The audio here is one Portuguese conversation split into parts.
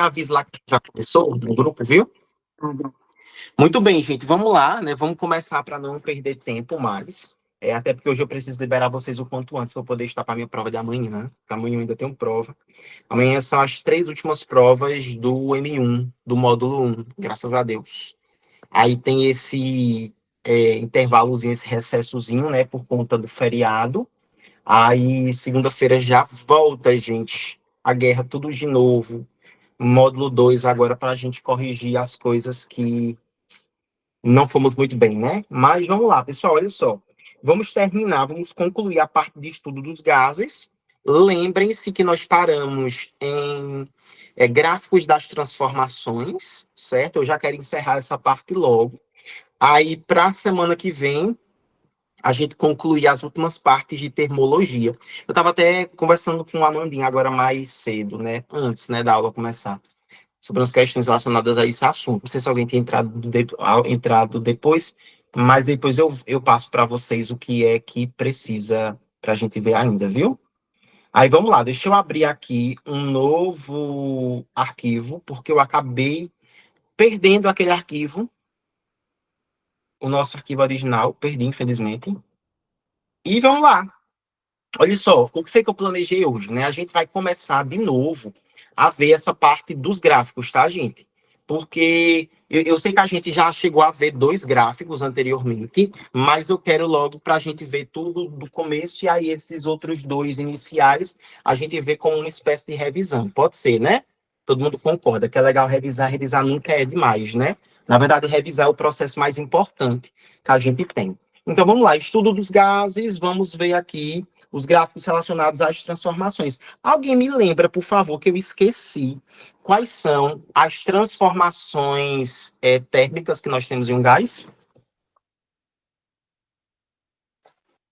Avisa lá que já começou no grupo, viu? Muito bem, gente, vamos lá, né? Vamos começar para não perder tempo mais. Até porque hoje eu preciso liberar vocês o quanto antes para poder estar para a minha prova de amanhã, né? Porque amanhã eu ainda tenho prova. Amanhã são as 3 últimas provas do M1, do módulo 1, graças a Deus. Aí tem esse intervalozinho, esse recessozinho, né? Por conta do feriado. Aí segunda-feira já volta, gente. A guerra tudo de novo. Módulo 2 agora para a gente corrigir as coisas que não fomos muito bem, né? Mas vamos lá, pessoal, olha só. Vamos concluir a parte de estudo dos gases. Lembrem-se que nós paramos em gráficos das transformações, certo? Eu já quero encerrar essa parte logo. Aí, para a semana que vem, a gente concluir as últimas partes de termologia. Eu estava até conversando com a Amandinha agora mais cedo, né? Antes, né, da aula começar, sobre as questões relacionadas a esse assunto. Não sei se alguém tem entrado depois, mas depois eu passo para vocês o que é que precisa para a gente ver ainda, viu? Aí vamos lá, deixa eu abrir aqui um novo arquivo, porque eu acabei perdendo aquele arquivo, o nosso arquivo original, perdi, infelizmente. E vamos lá. Olha só, o que foi que eu planejei hoje, né? A gente vai começar de novo a ver essa parte dos gráficos, tá, gente? Porque eu sei que a gente já chegou a ver 2 gráficos anteriormente, mas eu quero logo para a gente ver tudo do começo e aí esses outros 2 iniciais a gente vê como uma espécie de revisão. Pode ser, né? Todo mundo concorda que é legal revisar, revisar nunca é demais, né? Na verdade, revisar é o processo mais importante que a gente tem. Então vamos lá, estudo dos gases, vamos ver aqui os gráficos relacionados às transformações. Alguém me lembra, por favor, que eu esqueci quais são as transformações térmicas que nós temos em um gás?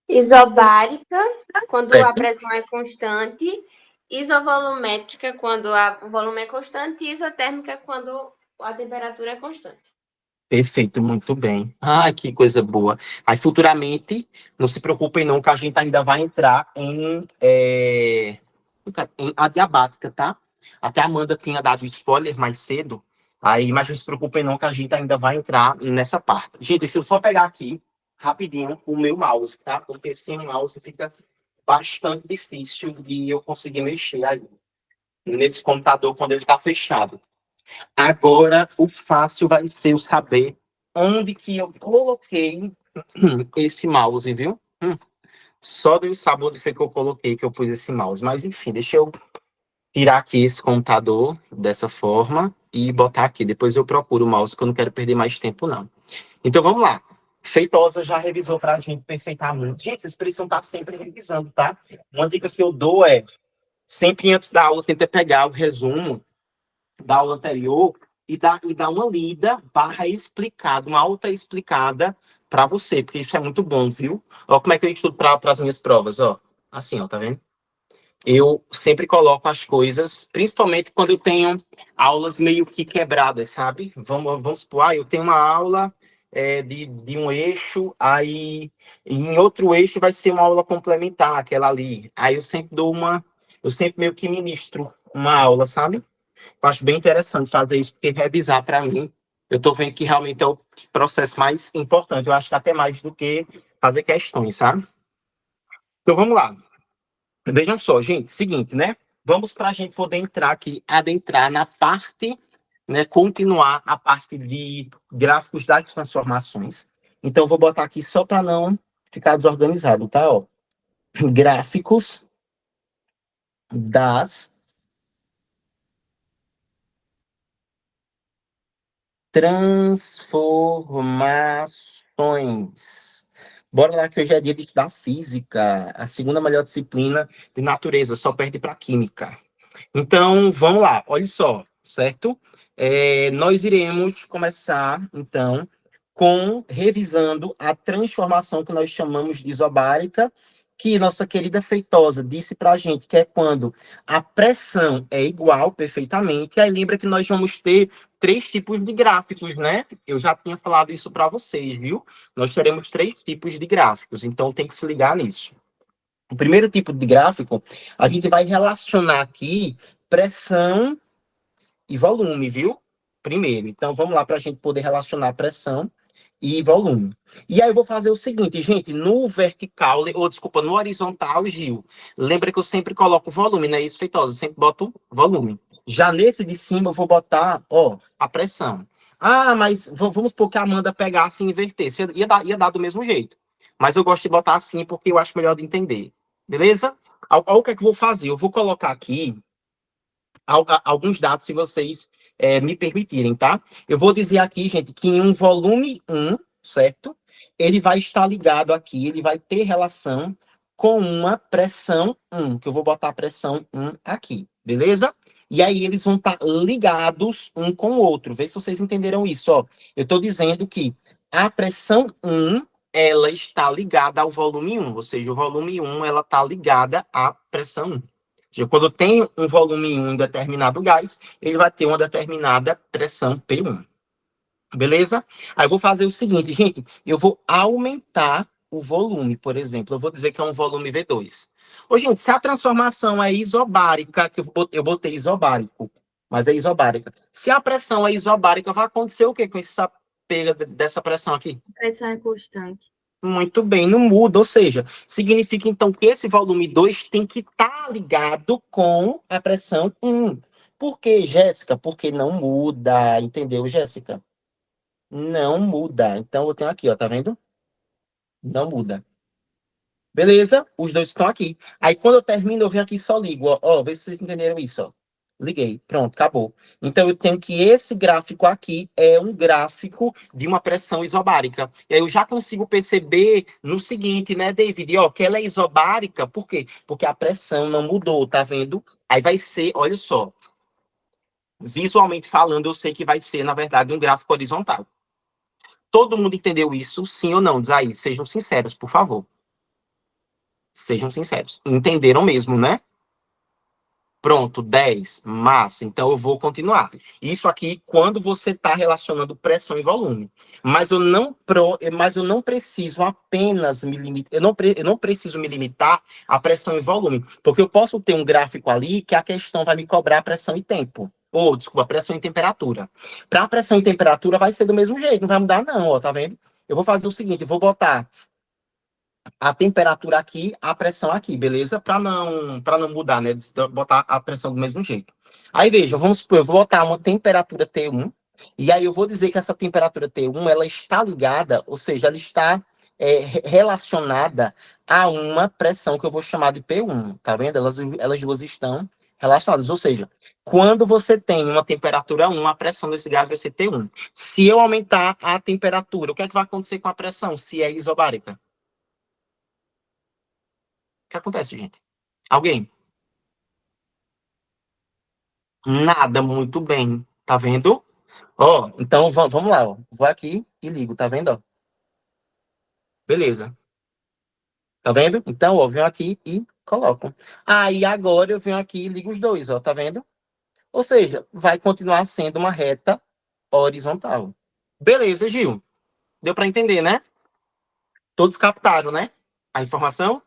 Isobárica, quando Certo. a pressão é constante, isovolumétrica, quando o volume é constante, e isotérmica, quando a temperatura é constante. Perfeito, muito bem. Ah, que coisa boa. Aí, futuramente, não se preocupem não, que a gente ainda vai entrar em adiabática, tá? Até a Amanda tinha dado spoiler mais cedo, aí, mas não se preocupem não, que a gente ainda vai entrar nessa parte. Gente, deixa eu só pegar aqui, rapidinho, o meu mouse, tá? Porque sem o mouse fica bastante difícil de eu conseguir mexer aí nesse computador quando ele está fechado. Agora, o fácil vai ser eu saber onde que eu coloquei esse mouse, viu? Só Deus sabe onde foi que eu coloquei, que eu pus esse mouse. Mas, enfim, deixa eu tirar aqui esse computador dessa forma e botar aqui. Depois eu procuro o mouse, que eu não quero perder mais tempo, não. Então, vamos lá. Feitosa já revisou pra gente perfeitamente. Gente, vocês precisam estar sempre revisando, tá? Uma dica que eu dou é, sempre antes da aula, tenta pegar o resumo da aula anterior e dar uma lida barra explicada, uma alta explicada para você, porque isso é muito bom, viu? Ó, como é que eu estudo para as minhas provas, ó. Assim, ó, tá vendo? Eu sempre coloco as coisas, principalmente quando eu tenho aulas meio que quebradas, sabe? Vamos supor, eu tenho uma aula de um eixo, aí em outro eixo vai ser uma aula complementar, aquela ali. Aí eu sempre meio que ministro uma aula, sabe? Eu acho bem interessante fazer isso, porque revisar, para mim, eu estou vendo que realmente é o processo mais importante. Eu acho que até mais do que fazer questões, sabe? Então, vamos lá. Vejam só, gente, seguinte, né? Vamos para a gente poder entrar aqui, adentrar na parte, né? Continuar a parte de gráficos das transformações. Então, eu vou botar aqui só para não ficar desorganizado, tá? Ó. Gráficos das transformações. Bora lá que hoje é dia de estudar física, a segunda melhor disciplina de natureza, só perde para química. Então, vamos lá, olha só, certo? Nós iremos começar, então, com revisando a transformação que nós chamamos de isobárica, que nossa querida Feitosa disse para a gente que é quando a pressão é igual perfeitamente. Aí lembra que nós vamos ter 3 tipos de gráficos, né? Eu já tinha falado isso para vocês, viu? Nós teremos 3 tipos de gráficos, então tem que se ligar nisso. O primeiro tipo de gráfico, a gente vai relacionar aqui pressão e volume, viu? Primeiro. Então, vamos lá para a gente poder relacionar pressão e volume. E aí eu vou fazer o seguinte, gente, no vertical, ou desculpa, no horizontal, Gil, lembra que eu sempre coloco volume, não é isso, Feitosa? Eu sempre boto volume. Já nesse de cima eu vou botar, ó, a pressão. Ah, mas vamos supor que a Amanda pegasse e invertesse. Ia dar do mesmo jeito. Mas eu gosto de botar assim porque eu acho melhor de entender. Beleza? O que é que eu vou fazer? Eu vou colocar aqui alguns dados, se vocês me permitirem, tá? Eu vou dizer aqui, gente, que em um volume 1, certo? Ele vai estar ligado aqui, ele vai ter relação com uma pressão 1, que eu vou botar a pressão 1 aqui, beleza? E aí eles vão estar ligados um com o outro. Vê se vocês entenderam isso, ó. Eu estou dizendo que a pressão 1, ela está ligada ao volume 1, ou seja, o volume 1, ela está ligada à pressão 1. Quando tem um volume em um determinado gás, ele vai ter uma determinada pressão P1. Beleza? Aí eu vou fazer o seguinte, gente, eu vou aumentar o volume, por exemplo. Eu vou dizer que é um volume V2. Ô, gente, se a transformação é isobárica, que eu botei isobárico, mas é isobárica. Se a pressão é isobárica, vai acontecer o quê com essa pega dessa pressão aqui? A pressão é constante. Muito bem, não muda, ou seja, significa então que esse volume 2 tem que estar ligado com a pressão 1. Por quê, Jéssica? Porque não muda, entendeu, Jéssica? Não muda. Então eu tenho aqui, ó, tá vendo? Não muda. Beleza? Os dois estão aqui. Aí quando eu termino, eu venho aqui e só ligo, ó, vê se vocês entenderam isso, ó. Liguei, pronto, acabou. Então eu tenho que esse gráfico aqui é um gráfico de uma pressão isobárica. E aí eu já consigo perceber no seguinte, né, David, ó, que ela é isobárica, por quê? Porque a pressão não mudou, tá vendo? Aí vai ser, olha só, visualmente falando, eu sei que vai ser, na verdade, um gráfico horizontal. Todo mundo entendeu isso, sim ou não? Diz aí, sejam sinceros, por favor. Sejam sinceros. Entenderam mesmo, né? Pronto, 10, massa. Então eu vou continuar. Isso aqui quando você está relacionando pressão e volume. Mas eu não preciso apenas me limitar. Eu não preciso me limitar a pressão e volume. Porque eu posso ter um gráfico ali que a questão vai me cobrar pressão e tempo. Ou, desculpa, pressão e temperatura. Para pressão e temperatura vai ser do mesmo jeito, não vai mudar, não, ó, tá vendo? Eu vou fazer o seguinte, eu vou botar a temperatura aqui, a pressão aqui, beleza? Para não mudar, né? Botar a pressão do mesmo jeito. Aí veja, vamos supor, eu vou botar uma temperatura T1, e aí eu vou dizer que essa temperatura T1 ela está ligada, ou seja, ela está relacionada a uma pressão que eu vou chamar de P1, tá vendo? Elas duas estão relacionadas, ou seja, quando você tem uma temperatura 1, a pressão desse gás vai ser T1. Se eu aumentar a temperatura, o que é que vai acontecer com a pressão se é isobárica? O que acontece, gente? Alguém? Nada, muito bem. Tá vendo? Ó, então vamos lá, ó. Vou aqui e ligo, tá vendo? Ó? Beleza. Tá vendo? Então, ó, eu venho aqui e coloco. Aí agora eu venho aqui e ligo os dois, ó, tá vendo? Ou seja, vai continuar sendo uma reta horizontal. Beleza, Gil. Deu para entender, né? Todos captaram, né? A informação?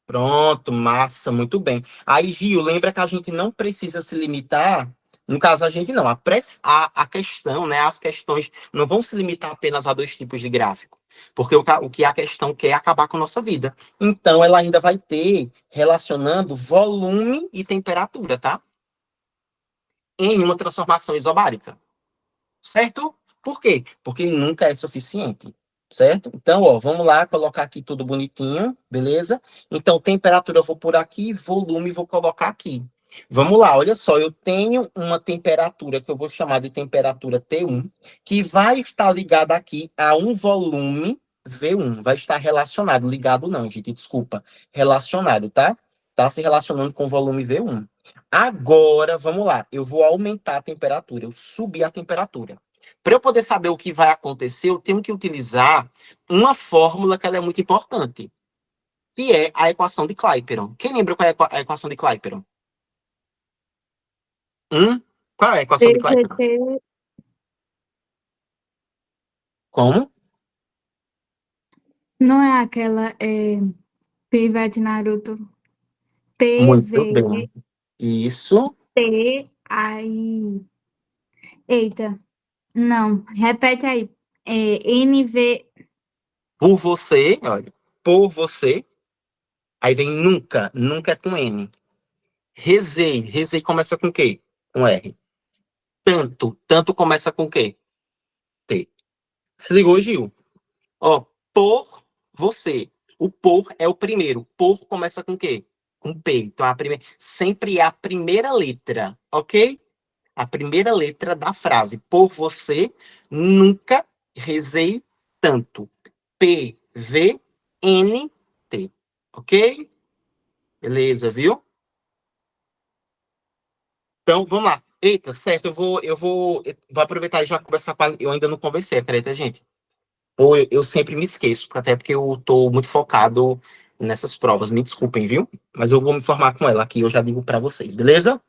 Pronto, massa, muito bem. Aí, Gil, lembra que a gente não precisa se limitar, no caso a gente não, a questão, né, as questões não vão se limitar apenas a dois tipos de gráfico, porque o que a questão quer é acabar com a nossa vida. Então, ela ainda vai ter relacionando volume e temperatura, tá? Em uma transformação isobárica. Certo? Por quê? Porque nunca é suficiente, certo? Então, ó, vamos lá, colocar aqui tudo bonitinho, beleza? Então, temperatura eu vou por aqui, volume vou colocar aqui. Vamos lá, olha só, eu tenho uma temperatura que eu vou chamar de temperatura T1, que vai estar ligada aqui a um volume V1, vai estar relacionado, ligado não, gente, desculpa, relacionado, tá? Tá se relacionando com o volume V1. Agora, vamos lá, eu vou aumentar a temperatura, eu subir a temperatura. Para eu poder saber o que vai acontecer, eu tenho que utilizar uma fórmula que ela é muito importante, que é a equação de Clapeyron. Quem lembra qual é a equação de Clapeyron? Qual é a equação de Clapeyron? PVT Como? não é aquela Pivete Naruto. Muito PVT bem. Isso. Aí. Eita. Não, repete aí. NV. Por você, olha. Por você. Aí vem nunca. Nunca é com N. Rezei. Rezei começa com o quê? Com R. Tanto. Tanto começa com o quê? T. Se ligou, Gil? Ó, por você. O por é o primeiro. Por começa com o quê? Com P. Então, sempre é a primeira letra, ok? A primeira letra da frase. Por você, nunca rezei tanto. P-V-N-T. Ok? Beleza, viu? Então, vamos lá. Eita, certo, vou aproveitar e já conversar com a... Eu ainda não conversei, acredita, gente? Ou eu sempre me esqueço, até porque eu tô muito focado nessas provas. Me desculpem, viu? Mas eu vou me informar com ela aqui, eu já digo para vocês, beleza?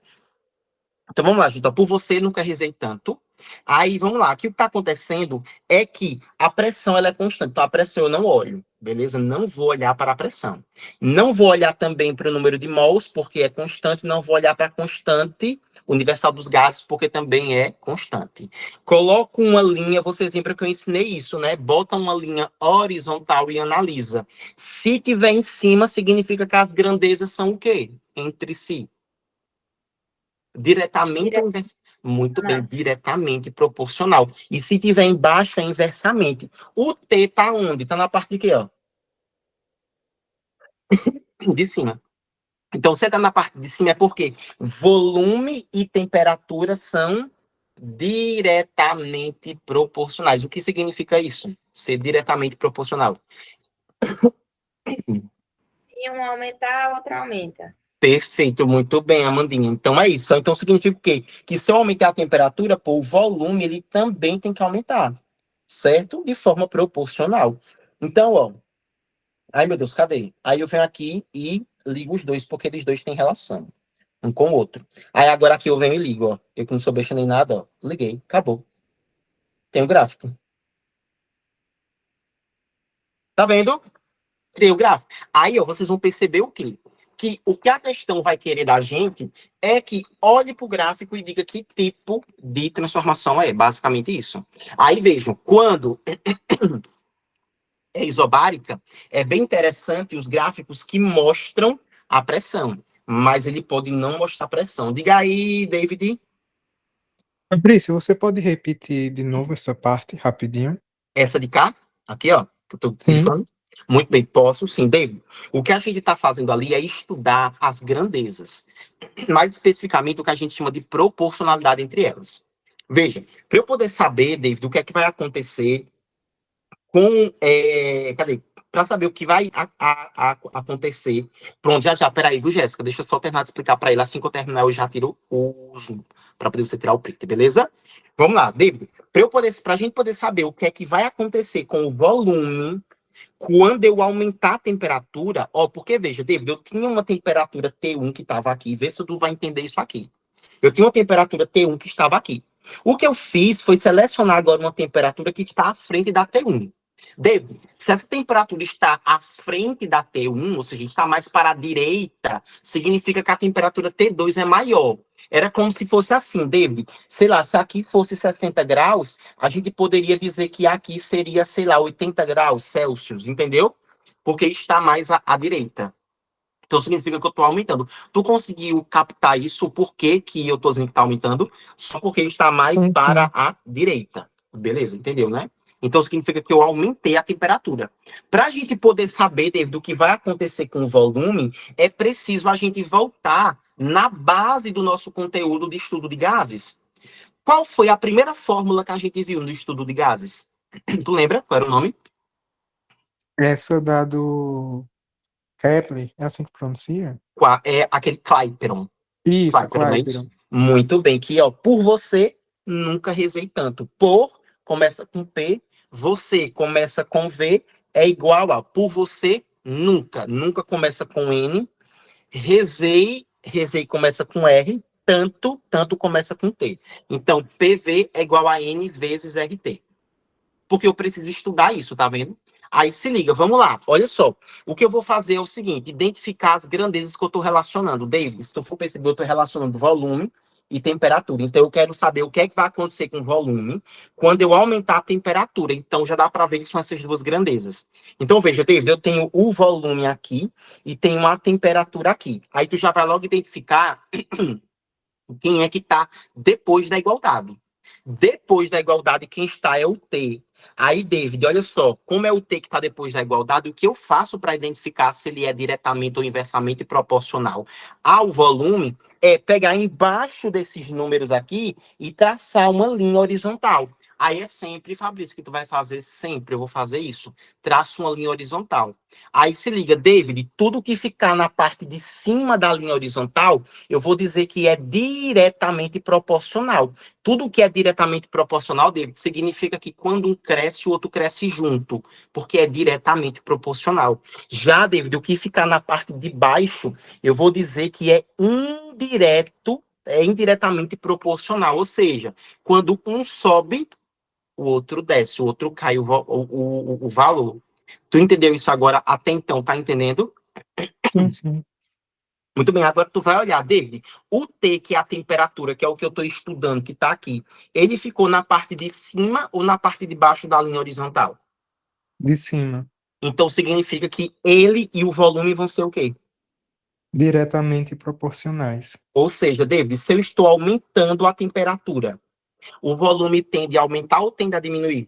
Então vamos lá, gente. Ó, por você, nunca rezei tanto. Aí vamos lá. Aqui o que está acontecendo é que a pressão ela é constante. Então a pressão eu não olho, beleza? Não vou olhar para a pressão. Não vou olhar também para o número de mols, porque é constante. Não vou olhar para a constante universal dos gases, porque também é constante. Coloco uma linha, vocês lembram que eu ensinei isso, né? Bota uma linha horizontal e analisa. Se tiver em cima, significa que as grandezas são o quê? Entre si. Diretamente ou inversamente? Muito bem, diretamente proporcional. E se tiver embaixo, é inversamente. O T tá onde? Tá na parte de quê, ó? De cima. Então, você tá na parte de cima é porque volume e temperatura são diretamente proporcionais. O que significa isso? Ser diretamente proporcional. Se um aumentar, a outra aumenta. Perfeito, muito bem, Amandinha. Então é isso. Então significa o quê? Que se eu aumentar a temperatura, pô, o volume ele também tem que aumentar, certo? De forma proporcional. Então, ó. Ai, meu Deus, cadê? Aí eu venho aqui e ligo os dois, porque eles dois têm relação, um com o outro. Aí agora aqui eu venho e ligo, ó. Eu que não sou besta nem nada, ó. Liguei, acabou. Tem o gráfico. Tá vendo? Criei o gráfico. Aí, ó, vocês vão perceber o quê? Que o que a questão vai querer da gente é que olhe para o gráfico e diga que tipo de transformação é. Basicamente isso. Aí vejam, quando é isobárica, é bem interessante os gráficos que mostram a pressão, mas ele pode não mostrar pressão. Diga aí, David. Fabrício, você pode repetir de novo essa parte rapidinho? Essa de cá, aqui, ó, que eu tô Sim. grifando. Muito bem, posso sim, David. O que a gente está fazendo ali é estudar as grandezas. Mais especificamente o que a gente chama de proporcionalidade entre elas. Veja, para eu poder saber, David, o que é que vai acontecer com... cadê? Para saber o que vai acontecer... Pronto, já, peraí, viu, Jéssica? Deixa eu só terminar de explicar para ele. Assim que eu terminar, eu já tiro o zoom, para poder você tirar o print, beleza? Vamos lá, David. Para a gente poder saber o que é que vai acontecer com o volume quando eu aumentar a temperatura, ó, porque veja, David, eu tinha uma temperatura T1 que estava aqui, vê se tu vai entender isso aqui. Eu tinha uma temperatura T1 que estava aqui. O que eu fiz foi selecionar agora uma temperatura que está à frente da T1. David, se essa temperatura está à frente da T1, ou seja, está mais para a direita, significa que a temperatura T2 é maior. Era como se fosse assim, David. Sei lá, se aqui fosse 60 graus, a gente poderia dizer que aqui seria, sei lá, 80 graus Celsius, entendeu? Porque está mais à direita. Então significa que eu estou aumentando. Tu conseguiu captar isso? Por que que eu estou dizendo que está aumentando? Só porque está mais para a direita. Beleza, entendeu, né? Então significa que eu aumentei a temperatura. Para a gente poder saber, David, o que vai acontecer com o volume, é preciso a gente voltar na base do nosso conteúdo de estudo de gases. Qual foi a primeira fórmula que a gente viu no estudo de gases? Tu lembra? Qual era o nome? Essa da do Kepler, é assim que pronuncia? É aquele Clapeyron. Isso, Clapeyron, não é isso? Clapeyron. Muito bem, que ó, por você, nunca rezei tanto. Por começa com P, você começa com V, é igual a por você, nunca. Nunca começa com N. Rezei começa com R, tanto começa com T. Então, PV é igual a N vezes RT. Porque eu preciso estudar isso, tá vendo? Aí se liga, vamos lá, olha só. O que eu vou fazer é o seguinte, identificar as grandezas que eu estou relacionando. David, se tu for perceber, eu estou relacionando volume e temperatura. Então, eu quero saber o que é que vai acontecer com o volume quando eu aumentar a temperatura. Então, já dá para ver que são essas duas grandezas. Então, veja, David, eu tenho o volume aqui e tenho a temperatura aqui. Aí, tu já vai logo identificar quem é que está depois da igualdade. Depois da igualdade, quem está é o T. Aí, David, olha só, como é o T que está depois da igualdade, o que eu faço para identificar se ele é diretamente ou inversamente proporcional ao volume é pegar embaixo desses números aqui e traçar uma linha horizontal. Aí é sempre, Fabrício, que tu vai fazer sempre, eu vou fazer isso. Traço uma linha horizontal. Aí se liga, David, tudo que ficar na parte de cima da linha horizontal, eu vou dizer que é diretamente proporcional. Tudo que é diretamente proporcional, David, significa que quando um cresce, o outro cresce junto, porque é diretamente proporcional. Já, David, o que ficar na parte de baixo, eu vou dizer que é indireto, é indiretamente proporcional. Ou seja, quando um sobe, o outro desce, o outro cai o valor. Tu entendeu isso agora até então, tá entendendo? Sim, sim. Muito bem, agora tu vai olhar, David, o T, que é a temperatura, que é o que eu estou estudando, que está aqui, ele ficou na parte de cima ou na parte de baixo da linha horizontal? De cima. Então significa que ele e o volume vão ser o quê? Diretamente proporcionais. Ou seja, David, se eu estou aumentando a temperatura, o volume tende a aumentar ou tende a diminuir?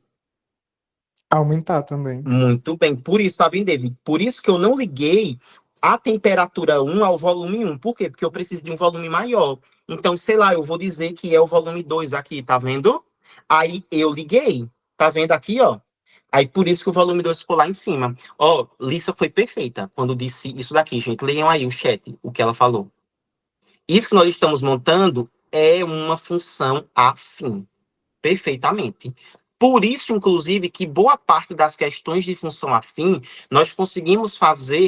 Aumentar também. Muito bem, por isso, tá vendo, David? Por isso que eu não liguei a temperatura 1 ao volume 1. Por quê? Porque eu preciso de um volume maior. Então, sei lá, eu vou dizer que é o volume 2 aqui, tá vendo? Aí eu liguei, tá vendo aqui, ó? Aí por isso que o volume 2 ficou lá em cima. Ó, Lissa foi perfeita quando disse isso daqui, gente. Leiam aí o chat, o que ela falou. Isso que nós estamos montando é uma função afim. Perfeitamente. Por isso, inclusive, que boa parte das questões de função afim nós conseguimos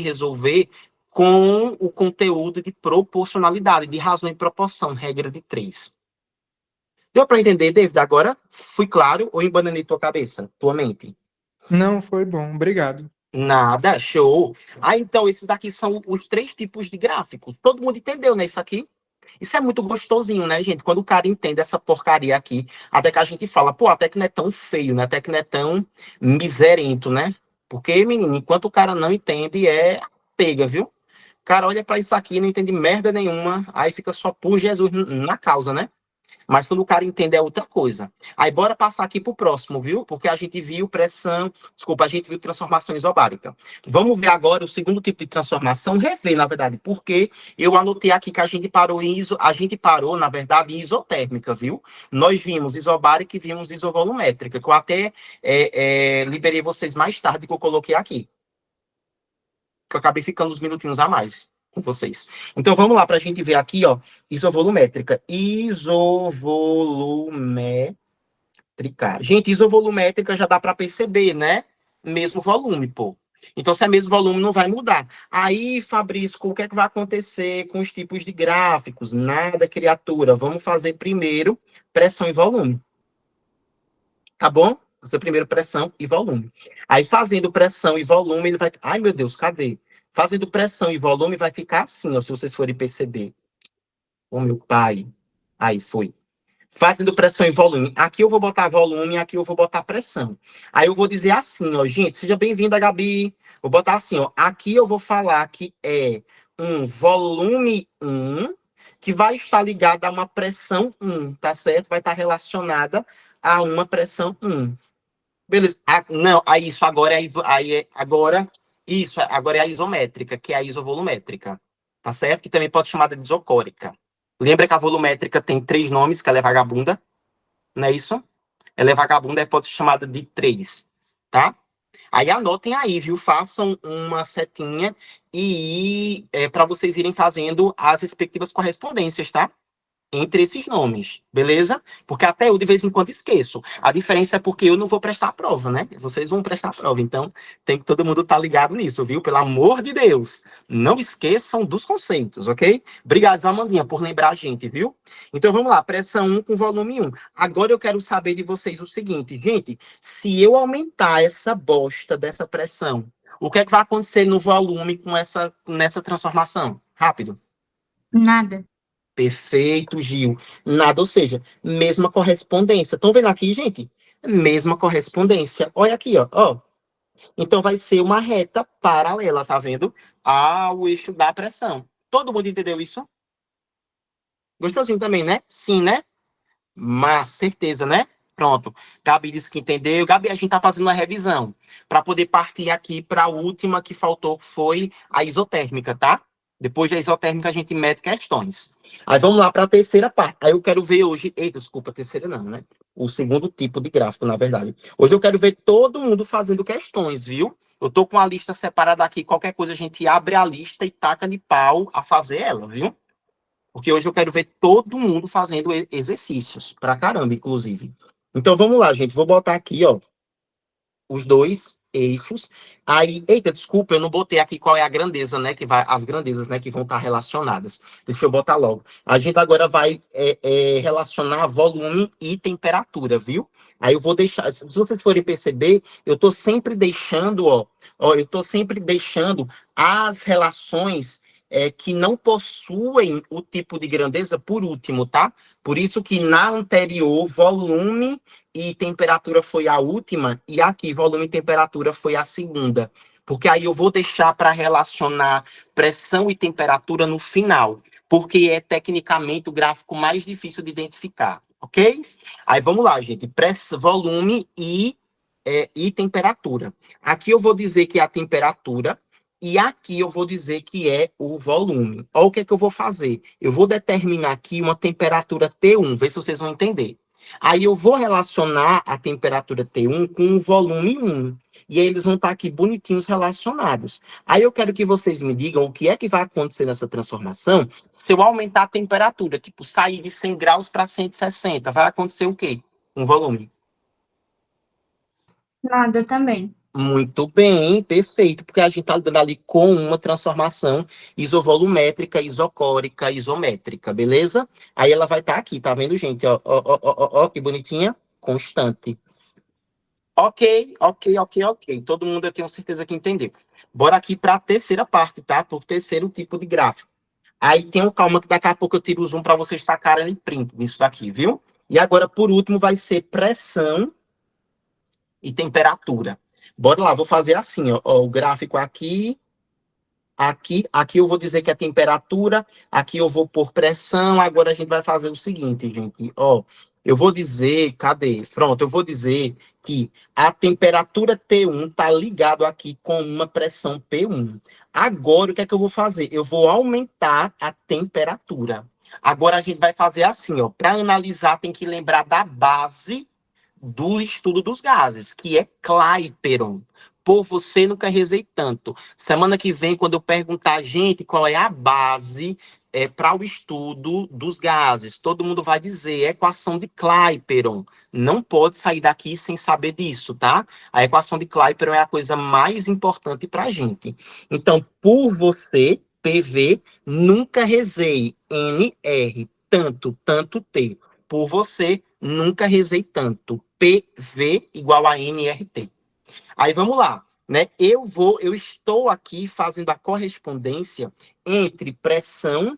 resolver com o conteúdo de proporcionalidade, de razão e proporção, regra de 3. Deu para entender, David? Agora, fui claro ou embananei tua cabeça, tua mente? Não, foi bom. Obrigado. Nada, show. Ah, então, esses daqui são os 3 tipos de gráficos. Todo mundo entendeu, né, isso aqui? Isso é muito gostosinho, né, gente? Quando o cara entende essa porcaria aqui, até que a gente fala, pô, até que não é tão feio, né? Até que não é tão miserento, né? Porque, menino, enquanto o cara não entende, é pega, viu? O cara olha pra isso aqui, não entende merda nenhuma, aí fica só por Jesus na causa, né? Mas quando o cara entende é outra coisa. Aí bora passar aqui pro próximo, viu? Porque a gente viu a gente viu transformação isobárica. Vamos ver agora o segundo tipo de transformação, rever, na verdade, porque eu anotei aqui que a gente parou, na verdade, em isotérmica, viu? Nós vimos isobárica e vimos isovolumétrica, que eu até liberei vocês mais tarde que eu coloquei aqui. Que eu acabei ficando uns minutinhos a mais com vocês. Então vamos lá para a gente ver aqui, ó, isovolumétrica. Isovolumétrica. Gente, isovolumétrica já dá para perceber, né? Mesmo volume, pô. Então, se é mesmo volume, não vai mudar. Aí, Fabrício, o que é que vai acontecer com os tipos de gráficos? Nada, criatura. Vamos fazer primeiro pressão e volume. Tá bom? Fazer primeiro pressão e volume. Aí, fazendo pressão e volume, ele vai... Ai, meu Deus, cadê? Fazendo pressão e volume, vai ficar assim, ó, se vocês forem perceber. Ô, meu pai. Aí, foi. Fazendo pressão e volume. Aqui eu vou botar volume, aqui eu vou botar pressão. Aí eu vou dizer assim, ó, gente, seja bem-vinda, Gabi. Vou botar assim, ó, aqui eu vou falar que é um volume 1, que vai estar ligado a uma pressão 1, tá certo? Vai estar relacionada a uma pressão 1. Beleza. Não, aí isso agora agora é a isométrica, que é a isovolumétrica. Tá certo? Que também pode ser chamada de isocórica. Lembra que a volumétrica tem 3 nomes, que ela é vagabunda, não é isso? Ela é vagabunda e pode ser chamada de 3, tá? Aí anotem aí, viu? Façam uma setinha e para vocês irem fazendo as respectivas correspondências, tá? Entre esses nomes, beleza? Porque até eu de vez em quando esqueço. A diferença é porque eu não vou prestar a prova, né? Vocês vão prestar a prova, então tem que todo mundo estar ligado nisso, viu? Pelo amor de Deus, não esqueçam dos conceitos, ok? Obrigado, Amandinha, por lembrar a gente, viu? Então vamos lá, pressão 1 com volume 1. Agora eu quero saber de vocês o seguinte, gente, se eu aumentar essa bosta dessa pressão, o que é que vai acontecer no volume nessa transformação? Rápido. Nada. Perfeito, Gil. Nada, ou seja, mesma correspondência. Estão vendo aqui, gente? Mesma correspondência. Olha aqui, ó. Então vai ser uma reta paralela, tá vendo? Ao eixo da pressão. Todo mundo entendeu isso? Gostosinho também, né? Sim, né? Mas certeza, né? Pronto. Gabi disse que entendeu. Gabi, a gente tá fazendo uma revisão para poder partir aqui para a última que faltou, que foi a isotérmica, tá? Depois da isotérmica a gente mete questões. Aí vamos lá para a terceira parte. Aí eu quero ver hoje, eita, desculpa, a terceira não, né? O segundo tipo de gráfico, na verdade. Hoje eu quero ver todo mundo fazendo questões, viu? Eu tô com a lista separada aqui, qualquer coisa a gente abre a lista e taca de pau a fazer ela, viu? Porque hoje eu quero ver todo mundo fazendo exercícios. Pra caramba, inclusive. Então, vamos lá, gente. Vou botar aqui, ó, os dois eixos. Aí, eita, desculpa, eu não botei aqui qual é a grandeza, né? As grandezas, né? Que vão estar relacionadas. Deixa eu botar logo. A gente agora vai relacionar volume e temperatura, viu? Aí eu vou deixar, se vocês forem perceber, eu tô sempre deixando, eu tô sempre deixando as relações que não possuem o tipo de grandeza por último, tá? Por isso que na anterior, volume e temperatura foi a última, e aqui, volume e temperatura foi a segunda. Porque aí eu vou deixar para relacionar pressão e temperatura no final, porque é tecnicamente o gráfico mais difícil de identificar, ok? Aí vamos lá, gente. Volume e temperatura. Aqui eu vou dizer que é a temperatura, e aqui eu vou dizer que é o volume. Olha o que é que eu vou fazer. Eu vou determinar aqui uma temperatura T1, ver se vocês vão entender. Aí eu vou relacionar a temperatura T1 com o volume 1. E aí eles vão estar aqui bonitinhos relacionados. Aí eu quero que vocês me digam o que é que vai acontecer nessa transformação se eu aumentar a temperatura, tipo, sair de 100 graus para 160. Vai acontecer o quê? Um volume. Nada também. Muito bem, perfeito, porque a gente está lidando ali com uma transformação isovolumétrica, isocórica, isométrica, beleza? Aí ela vai estar aqui, tá vendo, gente? Ó, que bonitinha, constante. Ok. Todo mundo eu tenho certeza que entendeu. Bora aqui para a terceira parte, tá? Por terceiro tipo de gráfico. Aí tenham calma que daqui a pouco eu tiro o zoom para vocês tacarem em print nisso daqui, viu? E agora, por último, vai ser pressão e temperatura. Bora lá, vou fazer assim, ó, o gráfico aqui, aqui eu vou dizer que é temperatura, aqui eu vou pôr pressão, agora a gente vai fazer o seguinte, gente, ó, eu vou dizer, cadê? Pronto, eu vou dizer que a temperatura T1 tá ligado aqui com uma pressão P1. Agora, o que é que eu vou fazer? Eu vou aumentar a temperatura. Agora a gente vai fazer assim, ó, para analisar tem que lembrar da base do estudo dos gases, que é Clapeyron. Pô, você nunca rezei tanto. Semana que vem, quando eu perguntar, gente, qual é a base para o estudo dos gases, todo mundo vai dizer equação de Clapeyron. Não pode sair daqui sem saber disso, tá? A equação de Clapeyron é a coisa mais importante para a gente. Então, por você, PV, nunca rezei NR, tanto T. Por você, nunca rezei tanto. PV igual a NRT. Aí vamos lá, né? Eu estou aqui fazendo a correspondência entre pressão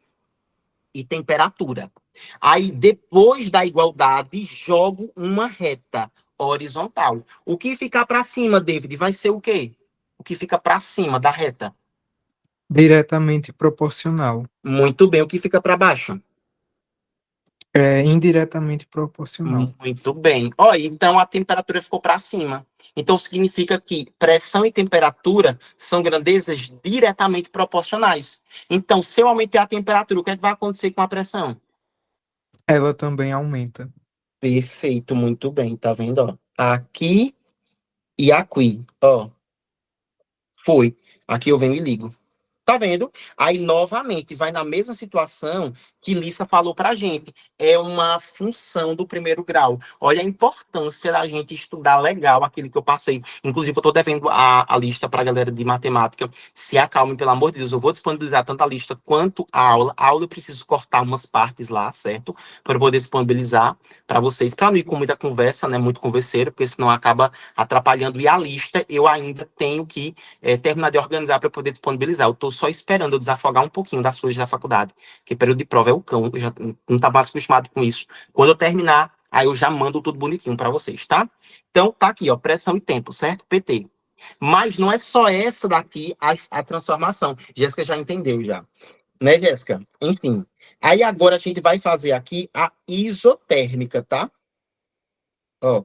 e temperatura. Aí depois da igualdade, jogo uma reta horizontal. O que ficar para cima, David, vai ser o quê? O que fica para cima da reta? Diretamente proporcional. Muito bem, o que fica para baixo? É indiretamente proporcional. Muito bem. Ó, então a temperatura ficou para cima. Então significa que pressão e temperatura são grandezas diretamente proporcionais. Então, se eu aumentar a temperatura, o que é que vai acontecer com a pressão? Ela também aumenta. Perfeito, muito bem. Tá vendo, ó? Aqui e aqui, ó. Foi. Aqui eu venho e ligo. Tá vendo? Aí, novamente, vai na mesma situação que Lissa falou pra gente. É uma função do primeiro grau. Olha a importância da gente estudar legal aquilo que eu passei. Inclusive, eu tô devendo a lista pra galera de matemática. Se acalmem, pelo amor de Deus. Eu vou disponibilizar tanto a lista quanto a aula. A aula eu preciso cortar umas partes lá, certo? Para poder disponibilizar para vocês. Pra não ir com muita conversa, né? Muito converseiro, porque senão acaba atrapalhando. E a lista eu ainda tenho que terminar de organizar para poder disponibilizar. Eu tô tô só esperando eu desafogar um pouquinho das coisas da faculdade, porque período de prova é o cão, eu já não tava mais acostumado com isso. Quando eu terminar, aí eu já mando tudo bonitinho para vocês, tá? Então, tá aqui, ó, pressão e tempo, certo? PT. Mas não é só essa daqui a transformação. Jéssica já entendeu já, né, Jéssica? Enfim. Aí agora a gente vai fazer aqui a isotérmica, tá? Ó,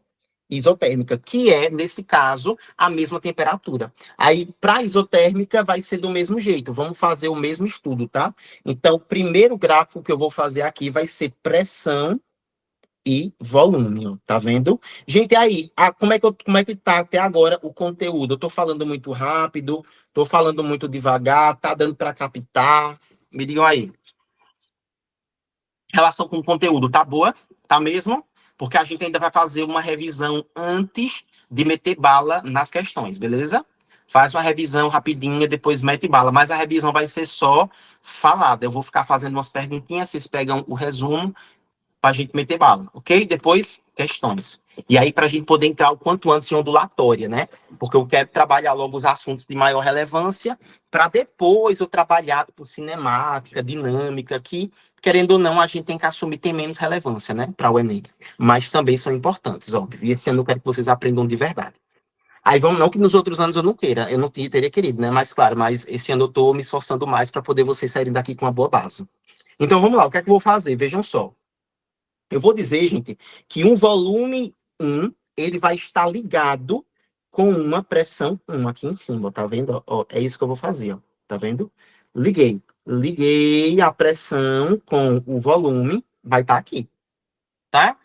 isotérmica, que é, nesse caso, a mesma temperatura. Aí, para isotérmica, vai ser do mesmo jeito. Vamos fazer o mesmo estudo, tá? Então, o primeiro gráfico que eu vou fazer aqui vai ser pressão e volume, ó, tá vendo? Gente, aí, como é que tá até agora o conteúdo? Eu tô falando muito rápido, tô falando muito devagar, tá dando para captar? Me digam aí. Relação com o conteúdo, tá boa? Tá mesmo? Porque a gente ainda vai fazer uma revisão antes de meter bala nas questões, beleza? Faz uma revisão rapidinha, depois mete bala. Mas a revisão vai ser só falada. Eu vou ficar fazendo umas perguntinhas, vocês pegam o resumo para a gente meter bala, ok? Depois, questões. E aí, para a gente poder entrar o quanto antes em ondulatória, né? Porque eu quero trabalhar logo os assuntos de maior relevância, para depois eu trabalhar por cinemática, dinâmica, que, querendo ou não, a gente tem que assumir tem menos relevância, né? Para o Enem. Mas também são importantes, óbvio. E esse ano eu quero que vocês aprendam de verdade. Aí vamos, não que nos outros anos eu não queira, eu não teria querido, né? Mas claro, mas esse ano eu estou me esforçando mais para poder vocês saírem daqui com uma boa base. Então vamos lá, o que é que eu vou fazer? Vejam só. Eu vou dizer, gente, que um volume 1, ele vai estar ligado com uma pressão 1 aqui em cima, tá vendo? Ó, é isso que eu vou fazer, ó. Tá vendo? Liguei. Liguei a pressão com o volume, vai estar aqui, tá?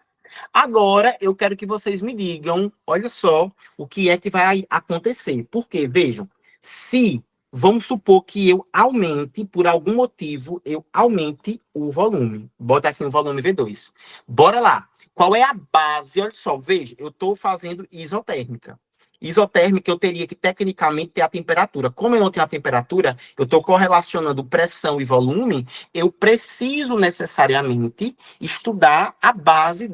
Agora, eu quero que vocês me digam, olha só, o que é que vai acontecer. Porque, vejam, se, vamos supor que eu aumente, por algum motivo, eu aumente o volume. Bota aqui no volume V2. Bora lá. Qual é a base? Olha só, veja, eu estou fazendo isotérmica. Isotérmica, eu teria que, tecnicamente, ter a temperatura. Como eu não tenho a temperatura, eu estou correlacionando pressão e volume, eu preciso necessariamente estudar a base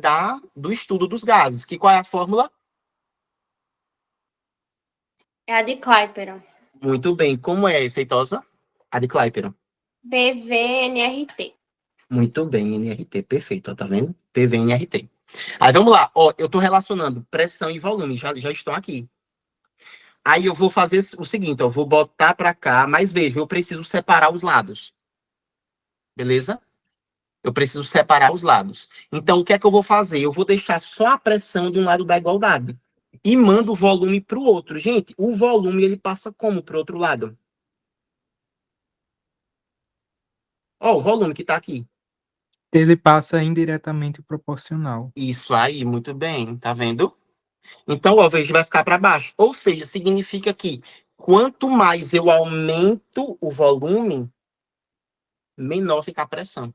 do estudo dos gases. Que qual é a fórmula? É a de Clapeyron. Muito bem. Como é, Feitosa? A de Clapeyron. PVNRT. Muito bem, NRT. Perfeito, ó, tá vendo? PVNRT. Aí vamos lá. Ó, eu estou relacionando pressão e volume. Já estão aqui. Aí eu vou fazer o seguinte, ó, eu vou botar para cá, mas veja, eu preciso separar os lados. Beleza? Eu preciso separar os lados. Então, o que é que eu vou fazer? Eu vou deixar só a pressão de um lado da igualdade. E mando o volume para o outro. Gente, o volume, ele passa como para o outro lado? Ó, o volume que está aqui. Ele passa indiretamente proporcional. Isso aí, muito bem. Tá vendo? Então, ó, veja, vai ficar para baixo. Ou seja, significa que quanto mais eu aumento o volume, menor fica a pressão.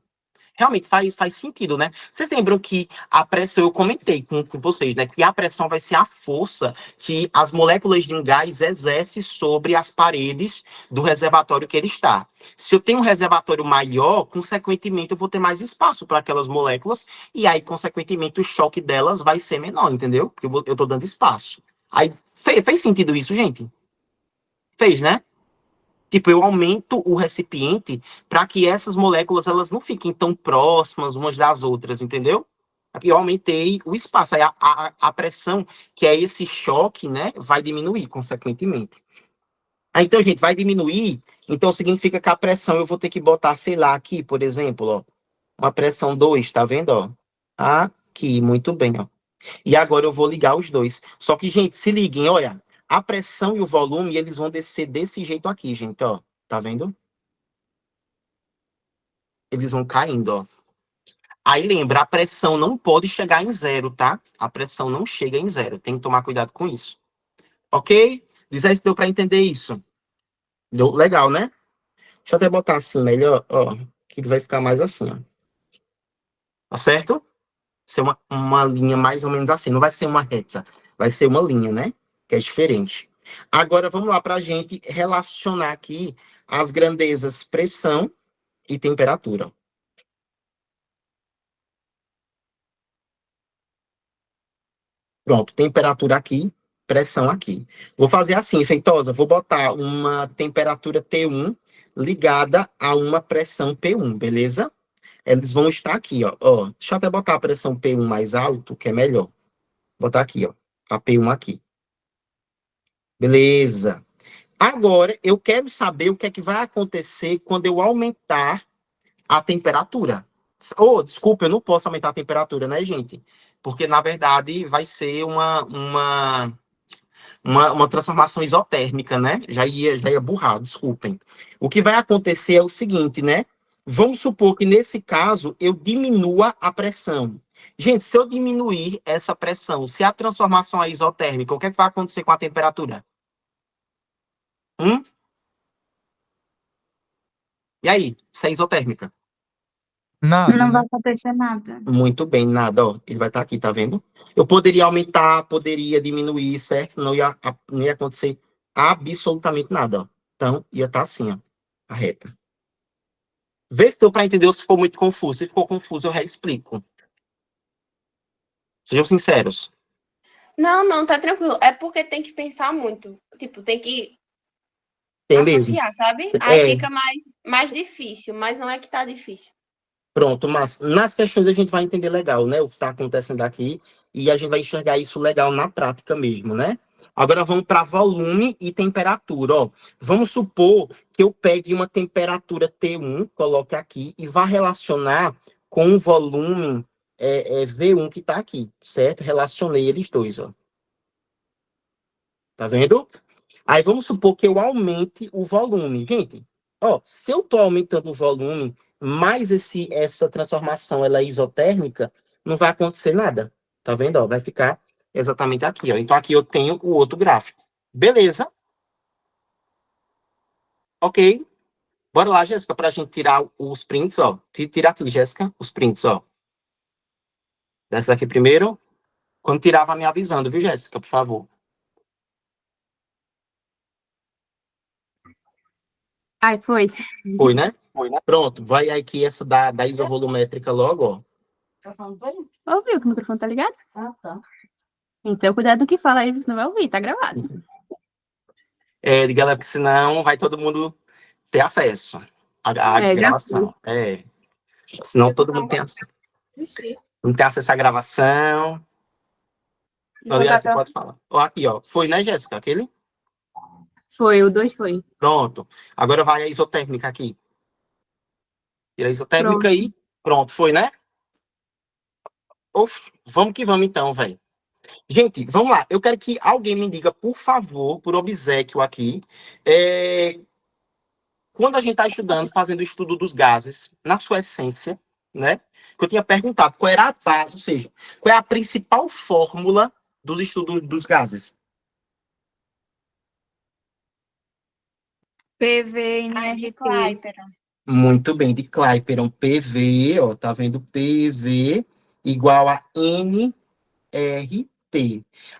Realmente faz sentido, né? Vocês lembram que a pressão, eu comentei com vocês, né? Que a pressão vai ser a força que as moléculas de um gás exercem sobre as paredes do reservatório que ele está. Se eu tenho um reservatório maior, consequentemente, eu vou ter mais espaço para aquelas moléculas, e aí, consequentemente, o choque delas vai ser menor, entendeu? Porque eu tô dando espaço. Aí, fez sentido isso, gente? Fez, né? Tipo, eu aumento o recipiente para que essas moléculas elas não fiquem tão próximas umas das outras, entendeu? Eu aumentei o espaço. Aí a pressão, que é esse choque, né, vai diminuir, consequentemente. Aí, então, gente, vai diminuir. Então, significa que a pressão eu vou ter que botar, sei lá, aqui, por exemplo, ó, uma pressão 2, tá vendo, ó? Aqui, muito bem, ó. E agora eu vou ligar os dois. Só que, gente, se liguem, olha. A pressão e o volume, eles vão descer desse jeito aqui, gente, ó. Tá vendo? Eles vão caindo, ó. Aí lembra, a pressão não pode chegar em zero, tá? A pressão não chega em zero. Tem que tomar cuidado com isso. Ok? Diz aí se deu pra entender isso. Deu legal, né? Deixa eu até botar assim melhor, ó. Que vai ficar mais assim, ó. Tá certo? Ser uma linha mais ou menos assim. Não vai ser uma reta. Vai ser uma linha, né? Que é diferente. Agora vamos lá pra gente relacionar aqui as grandezas pressão e temperatura. Pronto, temperatura aqui, pressão aqui. Vou fazer assim, Feitosa, vou botar uma temperatura T1 ligada a uma pressão P1, beleza? Eles vão estar aqui, ó. Deixa eu até botar a pressão P1 mais alto, que é melhor. Botar aqui, ó. A P1 aqui. Beleza. Agora, eu quero saber o que é que vai acontecer quando eu aumentar a temperatura. Desculpa, eu não posso aumentar a temperatura, né, gente? Porque, na verdade, vai ser uma transformação isotérmica, né? Já ia burrar, desculpem. O que vai acontecer é o seguinte, né? Vamos supor que, nesse caso, eu diminua a pressão. Gente, se eu diminuir essa pressão, se a transformação é isotérmica, o que é que vai acontecer com a temperatura? E aí? Se é isotérmica? Nada, Não vai né? acontecer nada. Muito bem, nada, ó. Ele vai estar aqui, tá vendo? Eu poderia aumentar, poderia diminuir, certo? Não ia acontecer absolutamente nada, ó. Então, ia estar assim, ó, a reta. Vê se deu para entender ou se ficou muito confuso. Se ficou confuso, eu reexplico. Sejam sinceros. Não, tá tranquilo. É porque tem que pensar muito. Tipo, tem que Tem mesmo. associar, sabe? Aí É, fica mais difícil, mas não é que tá difícil. pronto, mas nas questões a gente vai entender legal, né? O que está acontecendo aqui e a gente vai enxergar isso legal na prática mesmo, né? Agora vamos para volume e temperatura, ó. Vamos supor que eu pegue uma temperatura T1, coloque aqui e vá relacionar com o volume V1 que está aqui, certo? Relacionei eles dois, ó. Tá vendo? Aí vamos supor que eu aumente o volume. Gente, ó, se eu estou aumentando o volume, mais essa transformação ela é isotérmica, não vai acontecer nada. Tá vendo? Ó, vai ficar exatamente aqui. Ó. Então aqui eu tenho o outro gráfico. Beleza. Ok. Bora lá, Jéssica, para a gente tirar os prints. Ó. Tira aqui, Jéssica, os prints. Ó. Dessa daqui primeiro. Quando tirar, vai me avisando, viu, Jéssica, por favor. Ai, foi. Foi, né? Foi, né? Pronto. Vai aqui essa da isovolumétrica logo, ó. Ouviu que o microfone tá ligado? Ah, tá. Então, cuidado no que fala aí, senão vai ouvir, tá gravado. Diga lá, porque senão vai todo mundo ter acesso à gravação. Senão todo mundo tem acesso. Não tem acesso à gravação. Olha aqui, pode falar. Ó, aqui, ó. Foi, né, Jéssica? Aquele? Foi, o 2 foi. Pronto. Agora vai a isotérmica aqui. Tira a isotérmica aí. Pronto, foi, né? Oxe, vamos que vamos então, velho. Gente, vamos lá. Eu quero que alguém me diga, por favor, por obséquio aqui, quando a gente está estudando, fazendo o estudo dos gases, na sua essência, né? Que eu tinha perguntado qual era a base, ou seja, qual é a principal fórmula dos estudos dos gases. PV/NRT. Claipera. Muito bem, de Clapeyron, PV, ó, tá vendo? PV igual a NRT.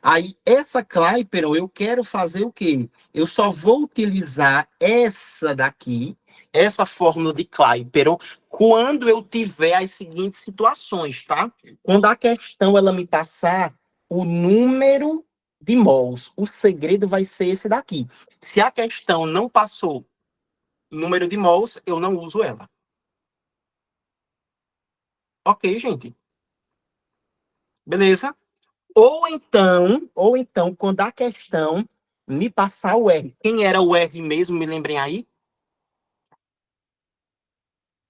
Aí, essa Clapeyron, eu quero fazer o quê? Eu só vou utilizar essa daqui, essa fórmula de Clapeyron, quando eu tiver as seguintes situações, tá? Quando a questão ela me passar o número de mols, o segredo vai ser esse daqui. Se a questão não passou número de mols, eu não uso ela. Ok, gente? Beleza? Ou então, quando a questão me passar o R. Quem era o R mesmo? Me lembrem aí?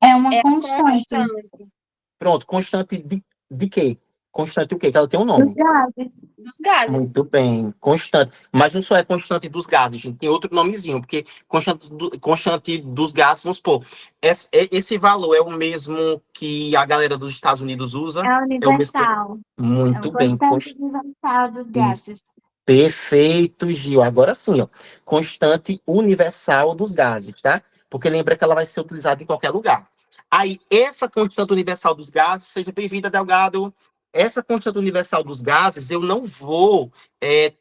É uma É constante Pronto, constante de quê? Constante o quê? Que ela tem um dos nome. gases. dos gases. Muito bem, constante. Mas não só é constante dos gases, gente. Tem outro nomezinho, porque constante dos gases, vamos supor, esse valor é o mesmo que a galera dos Estados Unidos usa? É É o mesmo. universal. É Muito uma bem. constante universal dos gases. Perfeito, Gil. Agora sim, ó. Constante universal dos gases, tá? Porque lembra que ela vai ser utilizada em qualquer lugar. Aí, essa constante universal dos gases, seja bem-vinda, Delgado. Essa constante universal dos gases, eu não vou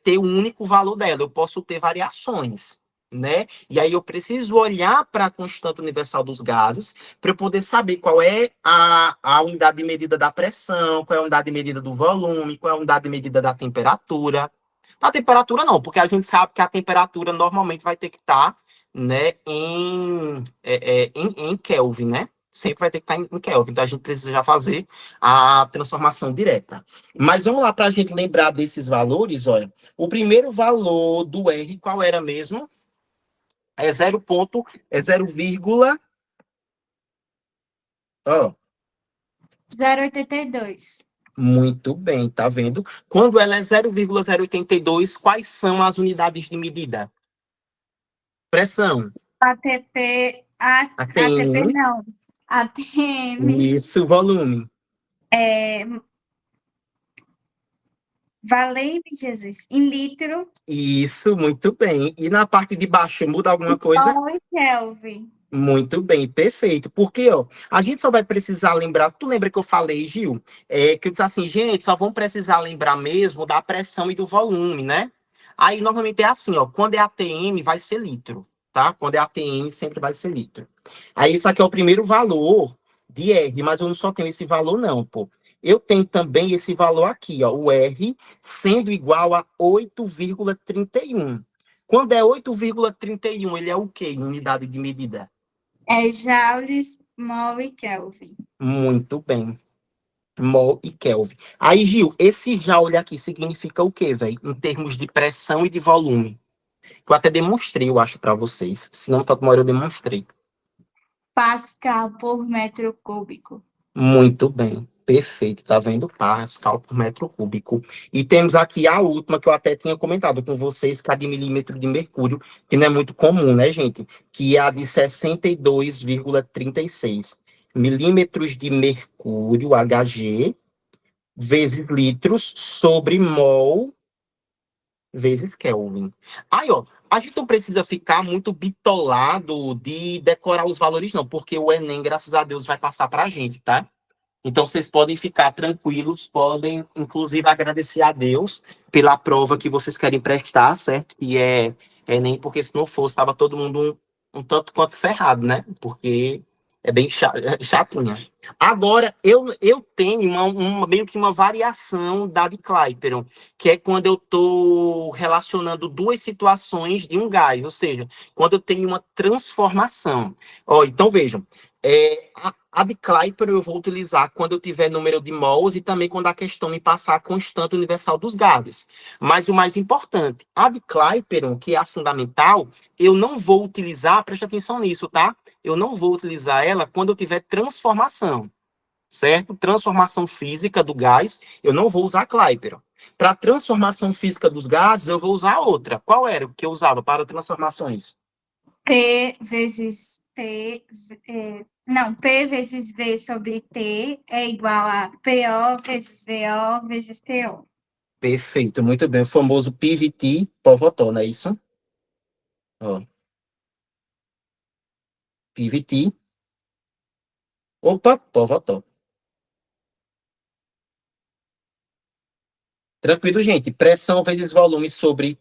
ter um único valor dela, eu posso ter variações, né? E aí eu preciso olhar para a constante universal dos gases para eu poder saber qual é a unidade de medida da pressão, qual é a unidade de medida do volume, qual é a unidade de medida da temperatura. A temperatura não, porque a gente sabe que a temperatura normalmente vai ter que estar né, em Kelvin, né? Sempre vai ter que estar em Kelvin, então a gente precisa já fazer a transformação direta. Mas vamos lá para a gente lembrar desses valores, olha. O primeiro valor do R, qual era mesmo? É 0, ó, 0,82. muito bem, tá vendo? Quando ela é 0,082, quais são as unidades de medida? Pressão. ATP, ATP ATM. não. ATM, Isso, volume. valei-me Jesus, em litro, Isso, muito bem. E na parte de baixo, muda alguma coisa? mol e Kelvin. Muito bem, perfeito. Porque, ó, a gente só vai precisar lembrar. Tu lembra que eu falei, Gil? Que eu disse assim, gente, só vamos precisar lembrar mesmo da pressão e do volume, né? Aí, normalmente é assim, ó. Quando é ATM, vai ser litro, tá? Quando é ATM, sempre vai ser litro. Aí, isso aqui é o primeiro valor de R, mas eu não só tenho esse valor, não, pô. Eu tenho também esse valor aqui, ó, o R, sendo igual a 8,31. Quando é 8,31, ele é o quê em unidade de medida? É joules, mol e Kelvin. Muito bem. Mol e Kelvin. Aí, Gil, esse joule aqui significa o quê, velho? Em termos de pressão e de volume. Eu até demonstrei, eu acho, para vocês. Se não, tá uma hora eu demonstrei. Pascal por metro cúbico. Muito bem. Perfeito. Tá vendo? Pascal por metro cúbico. E temos aqui a última que eu até tinha comentado com vocês, que é a de milímetro de mercúrio, que não é muito comum, né, gente? Que é a de 62,36 milímetros de mercúrio, Hg, vezes litros sobre mol vezes Kelvin. Aí, ó, a gente não precisa ficar muito bitolado de decorar os valores, não, porque o Enem, graças a Deus, vai passar pra gente, tá? Então, vocês podem ficar tranquilos, podem, inclusive, agradecer a Deus pela prova que vocês querem prestar, certo? E é Enem, porque se não fosse, estava todo mundo um tanto quanto ferrado, né? Porque é bem chatinha. Agora, eu tenho meio que uma variação da de Clapeyron, que é quando eu estou relacionando duas situações de um gás, ou seja, quando eu tenho uma transformação. Ó, então, vejam, a de Clapeyron eu vou utilizar quando eu tiver número de mols e também quando a questão me passar a constante universal dos gases. Mas o mais importante, a de Clapeyron, que é a fundamental, eu não vou utilizar, preste atenção nisso, tá? Eu não vou utilizar ela quando eu tiver transformação, certo? Transformação física do gás, eu não vou usar Clapeyron. Para transformação física dos gases, eu vou usar outra. Qual era o que eu usava para transformações? P vezes T, não, P vezes V sobre T é igual a PO vezes VO vezes TO. Perfeito, muito bem. O famoso PVT, Povotó, não é isso? Ó, PVT. Opa, Povotó. Tranquilo, gente. Pressão vezes volume sobre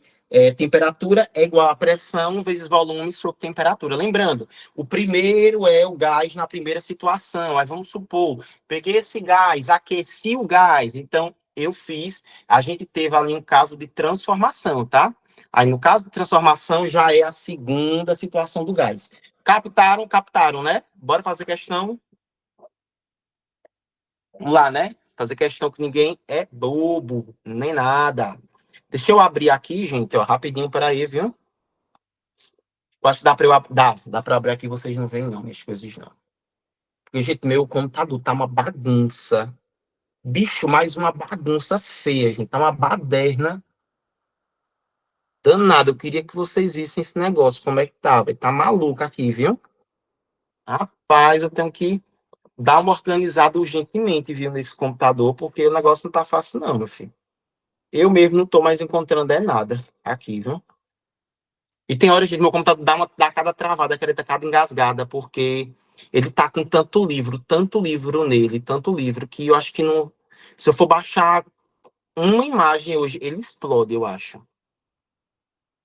temperatura é igual a pressão vezes volume sobre temperatura. Lembrando, o primeiro é o gás na primeira situação. Aí vamos supor, peguei esse gás, aqueci o gás. Então, a gente teve ali um caso de transformação, tá? Aí, no caso de transformação, já é a segunda situação do gás. Captaram, né? Bora fazer questão. Vamos lá, né? Fazer questão que ninguém é bobo, nem nada. Deixa eu abrir aqui, gente, ó, rapidinho para aí, viu? Eu acho que dá para dá para abrir aqui, vocês não veem não, minhas coisas não. Porque, gente, meu computador tá uma bagunça. Bicho, mais uma bagunça feia, gente. Tá uma baderna danada. Eu queria que vocês vissem esse negócio, como é que tá, velho. Tá maluco aqui, viu? Rapaz, eu tenho que dar uma organizada urgentemente, viu, nesse computador, porque o negócio não tá fácil não, meu filho. Eu mesmo não tô mais encontrando nada aqui, viu? E tem horas que meu computador dá cada travada, cada engasgada, porque ele tá com tanto livro nele, tanto livro, que eu acho que não. Se eu for baixar uma imagem hoje, ele explode, eu acho.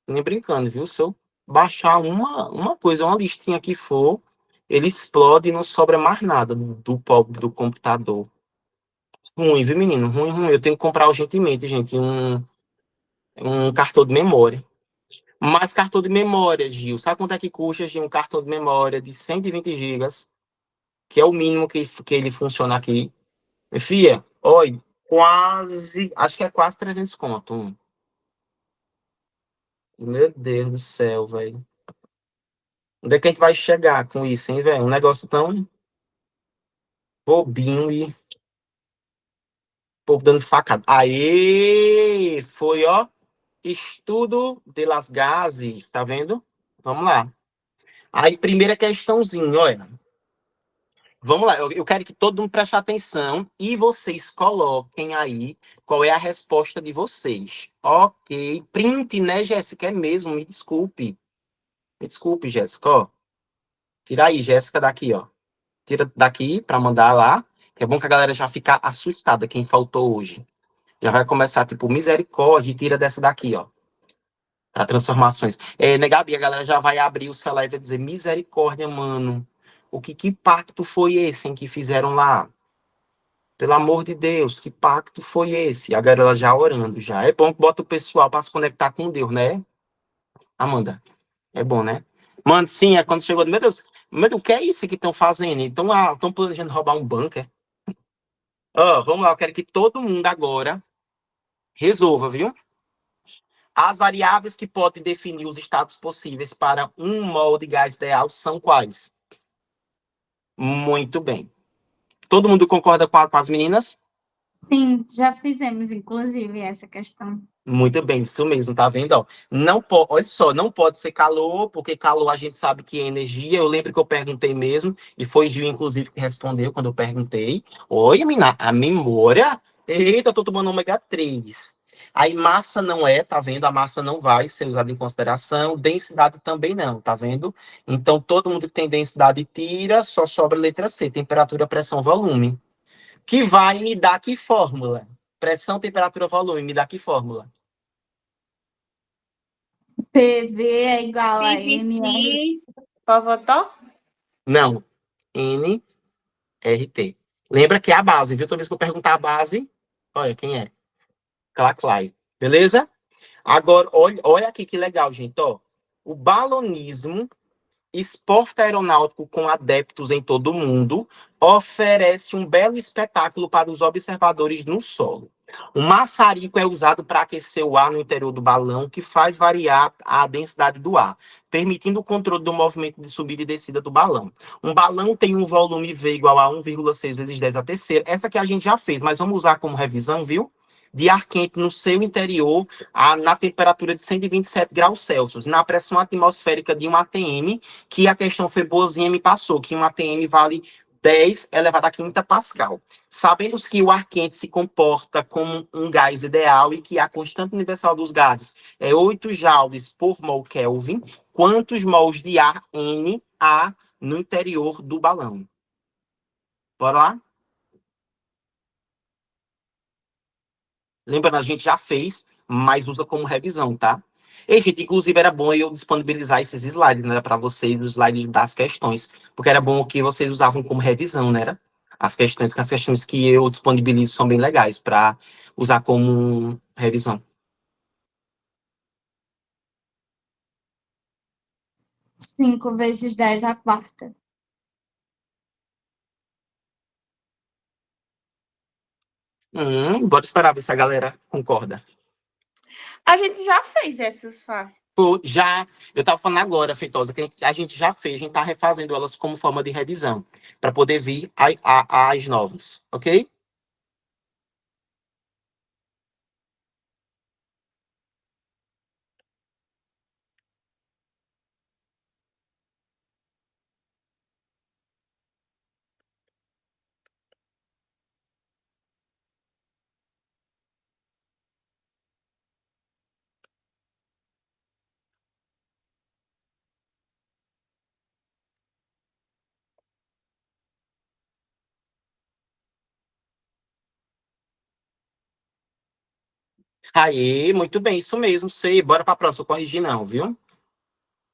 Nem brincando, viu? Se eu baixar uma coisa, uma listinha que for, ele explode e não sobra mais nada do pobre do computador. Ruim, viu, menino? Ruim, ruim. Eu tenho que comprar urgentemente, gente, um cartão de memória. Mais cartão de memória, Gil. Sabe quanto é que custa, Gil, um cartão de memória de 120 gigas, que é o mínimo que ele funciona aqui? Fia, olha, quase, acho que é quase 300 conto. Meu Deus do céu, velho. Onde é que a gente vai chegar com isso, hein, velho? Um negócio tão bobinho e o povo dando facada. Aê! Foi, ó, estudo de las gases, tá vendo? Vamos lá. Aí, primeira questãozinha, olha. Vamos lá, eu quero que todo mundo preste atenção e vocês coloquem aí qual é a resposta de vocês. Ok. Print, né, Jéssica? É mesmo, me desculpe. Me desculpe, Jéssica, ó. Tira aí, Jéssica, daqui, ó. Tira daqui para mandar lá. Que é bom que a galera já fica assustada, quem faltou hoje. Já vai começar, tipo, misericórdia, e tira dessa daqui, ó. Para transformações. Né, Gabi, a galera já vai abrir o celular e vai dizer, misericórdia, mano. Que pacto foi esse em que fizeram lá? Pelo amor de Deus, que pacto foi esse? A galera já orando, já. É bom que bota o pessoal para se conectar com Deus, né, Amanda? É bom, né? Mano, sim, é quando chegou. Meu Deus, o que é isso que estão fazendo? Então, estão planejando roubar um banco, é? Ó, vamos lá, eu quero que todo mundo agora resolva, viu? As variáveis que podem definir os estados possíveis para um mol de gás ideal são quais? Muito bem. Todo mundo concorda com as meninas? Sim, já fizemos, inclusive, essa questão. Muito bem, isso mesmo, tá vendo? Ó, não pode, olha só, não pode ser calor, porque calor a gente sabe que é energia. Eu lembro que eu perguntei mesmo, e foi Gil, inclusive, que respondeu quando eu perguntei. Oi, mina, a memória? Eita, eu tô tomando ômega 3. Aí massa não é, tá vendo? A massa não vai ser usada em consideração, densidade também não, tá vendo? Então, todo mundo que tem densidade tira, só sobra a letra C, temperatura, pressão, volume. Que vai me dar que fórmula? Pressão, temperatura, volume, me dá que fórmula? PV é igual a MR. PVC, Povotó? Não. NRT. Lembra que é a base, viu? Toda vez que eu perguntar a base, olha quem é. Claclay. Beleza? Agora, olha aqui que legal, gente. Ó, o balonismo, esporte aeronáutico com adeptos em todo o mundo, oferece um belo espetáculo para os observadores no solo. O maçarico é usado para aquecer o ar no interior do balão, que faz variar a densidade do ar, permitindo o controle do movimento de subida e descida do balão. Um balão tem um volume V igual a 1,6 vezes 10 a terceira. Essa que a gente já fez, mas vamos usar como revisão, viu? De ar quente no seu interior, na temperatura de 127 graus Celsius, na pressão atmosférica de um ATM, que a questão foi boazinha, me passou, que um ATM vale 10 elevado a quinta Pascal. Sabendo que o ar quente se comporta como um gás ideal e que a constante universal dos gases é 8 joules por mol Kelvin, quantos mols de ar N há no interior do balão? Bora lá? Lembrando, a gente já fez, mas usa como revisão, tá? E, gente, inclusive era bom eu disponibilizar esses slides, né, para vocês, os slides das questões, porque era bom que vocês usavam como revisão, né? As questões que eu disponibilizo são bem legais para usar como revisão. 5 vezes 10 à quarta. Bora esperar ver se a galera concorda. A gente já fez essas, Fá. Já, eu estava falando agora, Feitosa, que a gente já fez, a gente está refazendo elas como forma de revisão, para poder vir as novas, ok? Aí, muito bem, isso mesmo, sei. Bora para a próxima, corrigir não, viu?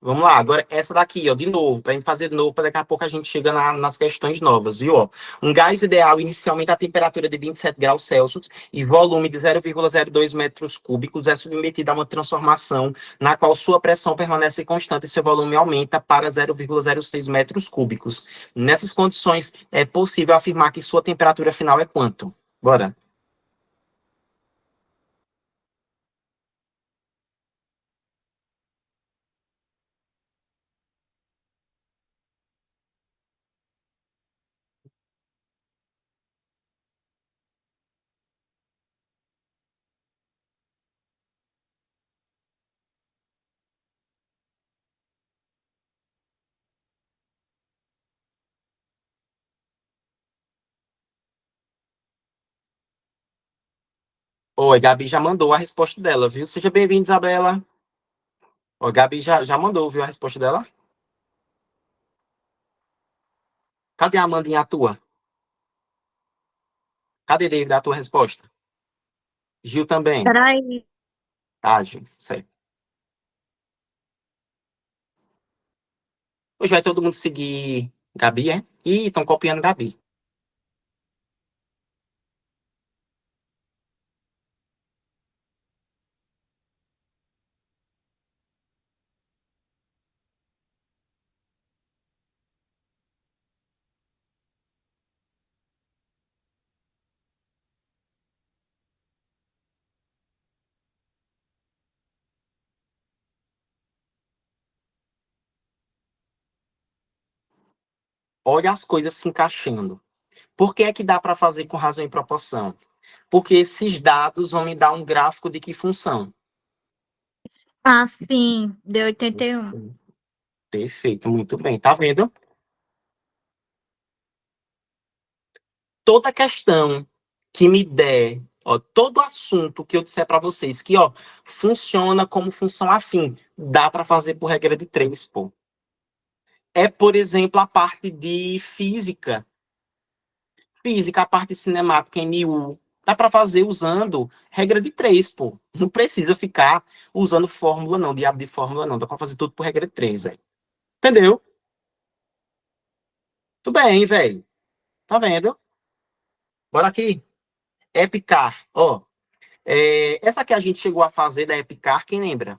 Vamos lá, agora essa daqui, ó, de novo, para a gente fazer de novo, para daqui a pouco a gente chega nas questões novas, viu? Ó, um gás ideal, inicialmente a temperatura de 27 graus Celsius e volume de 0,02 metros cúbicos, é submetido a uma transformação na qual sua pressão permanece constante e seu volume aumenta para 0,06 metros cúbicos. Nessas condições, é possível afirmar que sua temperatura final é quanto? Bora. Oi, Gabi já mandou a resposta dela, viu? Seja bem-vinda, Isabela. Ó, Gabi já mandou, viu, a resposta dela? Cadê a Amandinha a tua? Cadê, David, a tua resposta? Gil também. Peraí. Ah, Gil, certo. Hoje vai todo mundo seguir Gabi, é? Ih, estão copiando Gabi. Olha as coisas se encaixando. Por que é que dá para fazer com razão e proporção? Porque esses dados vão me dar um gráfico de que função? Ah, sim, deu 81. Perfeito, muito bem. Tá vendo? Toda questão que me der, ó, todo assunto que eu disser para vocês que, ó, funciona como função afim, dá para fazer por regra de três, pô. É, por exemplo, a parte de física. Física, a parte cinemática em 1000. Dá para fazer usando regra de três, pô. Não precisa ficar usando fórmula, não, diabo de fórmula, não. Dá para fazer tudo por regra de três, velho. Entendeu? Tudo bem, velho. Tá vendo? Bora aqui. Epicar. Ó, essa que a gente chegou a fazer da Epicar, quem lembra?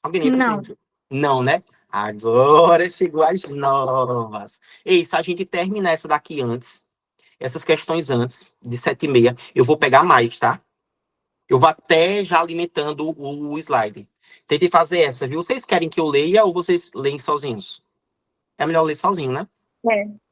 Alguém lembra? Não. Não, né? Agora chegou as novas. Ei, se a gente terminar essa daqui antes, essas questões antes de 7h30, eu vou pegar mais, tá? Eu vou até já alimentando o slide. Tentei fazer essa, viu? Vocês querem que eu leia ou vocês leem sozinhos? É melhor ler sozinho, né? É.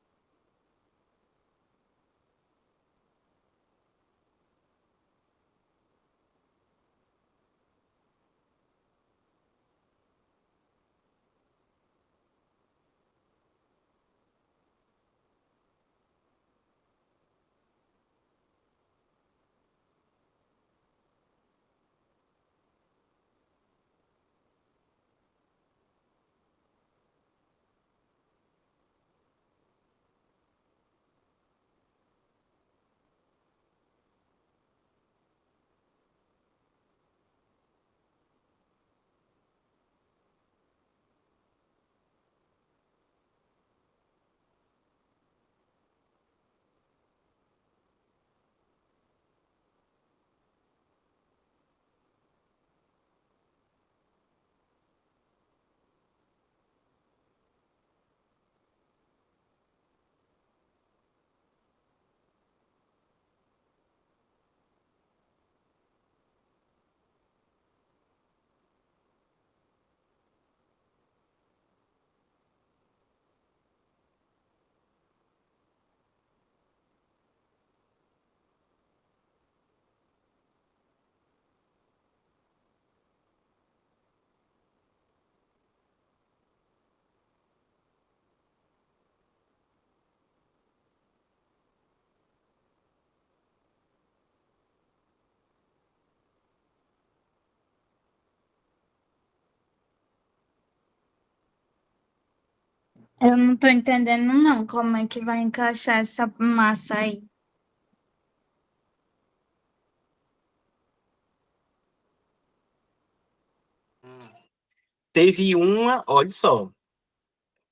Eu não tô entendendo, não, como é que vai encaixar essa massa aí. Teve uma, olha só,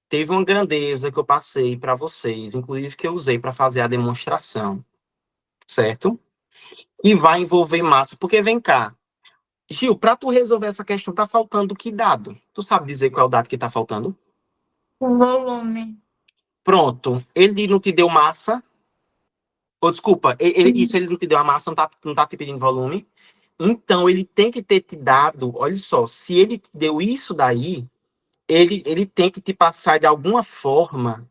teve uma grandeza que eu passei para vocês, inclusive que eu usei para fazer a demonstração, certo? E vai envolver massa, porque vem cá, Gil, para tu resolver essa questão, tá faltando que dado? Tu sabe dizer qual é o dado que tá faltando? O volume. Pronto, ele não te deu massa, ou desculpa, isso ele não te deu a massa, não tá te pedindo volume. Então ele tem que ter te dado, olha só, se ele te deu isso daí, ele tem que te passar de alguma forma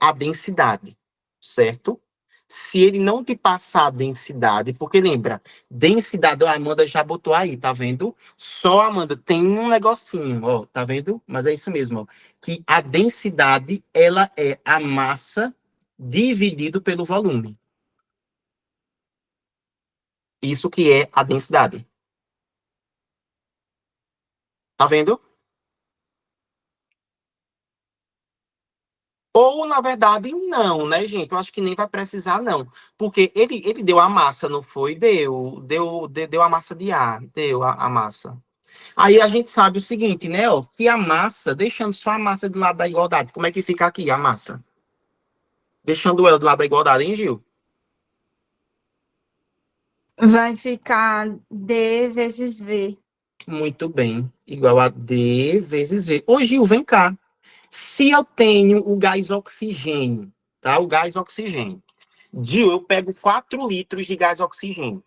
a densidade, certo? Se ele não te passar a densidade, porque lembra, densidade, ó, a Amanda já botou aí, tá vendo? Só, Amanda, tem um negocinho, ó, tá vendo? Mas é isso mesmo, ó, que a densidade, ela é a massa dividido pelo volume. Isso que é a densidade. Tá vendo? Ou, na verdade, não, né, gente? Eu acho que nem vai precisar, não. Porque ele deu a massa, não foi? Deu a massa de ar, deu a massa. Aí a gente sabe o seguinte, né, ó, que a massa, deixando só a massa do lado da igualdade, como é que fica aqui a massa? Deixando ela do lado da igualdade, hein, Gil? Vai ficar D vezes V. Muito bem. Igual a D vezes E. Ô, Gil, vem cá. Se eu tenho o gás oxigênio, tá? O gás oxigênio. Gil, eu pego 4 litros de gás oxigênio,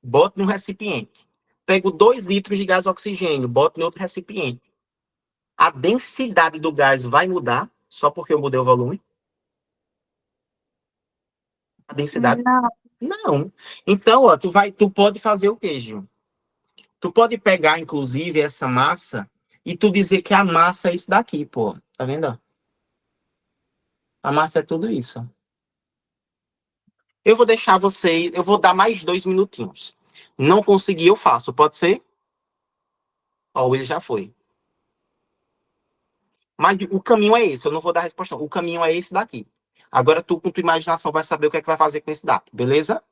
boto num recipiente. Pego 2 litros de gás oxigênio, boto em outro recipiente. A densidade do gás vai mudar só porque eu mudei o volume? A densidade? Não. Não. Então, ó, tu pode fazer o quê, Gil? Tu pode pegar, inclusive, essa massa e tu dizer que a massa é isso daqui, pô. Tá vendo? A massa é tudo isso. Eu vou deixar você, eu vou dar mais 2 minutinhos. Não conseguir, eu faço, pode ser? Ó, ele já foi. Mas o caminho é esse, eu não vou dar a resposta. Não. O caminho é esse daqui. Agora tu, com tua imaginação, vai saber o que é que vai fazer com esse dado, beleza?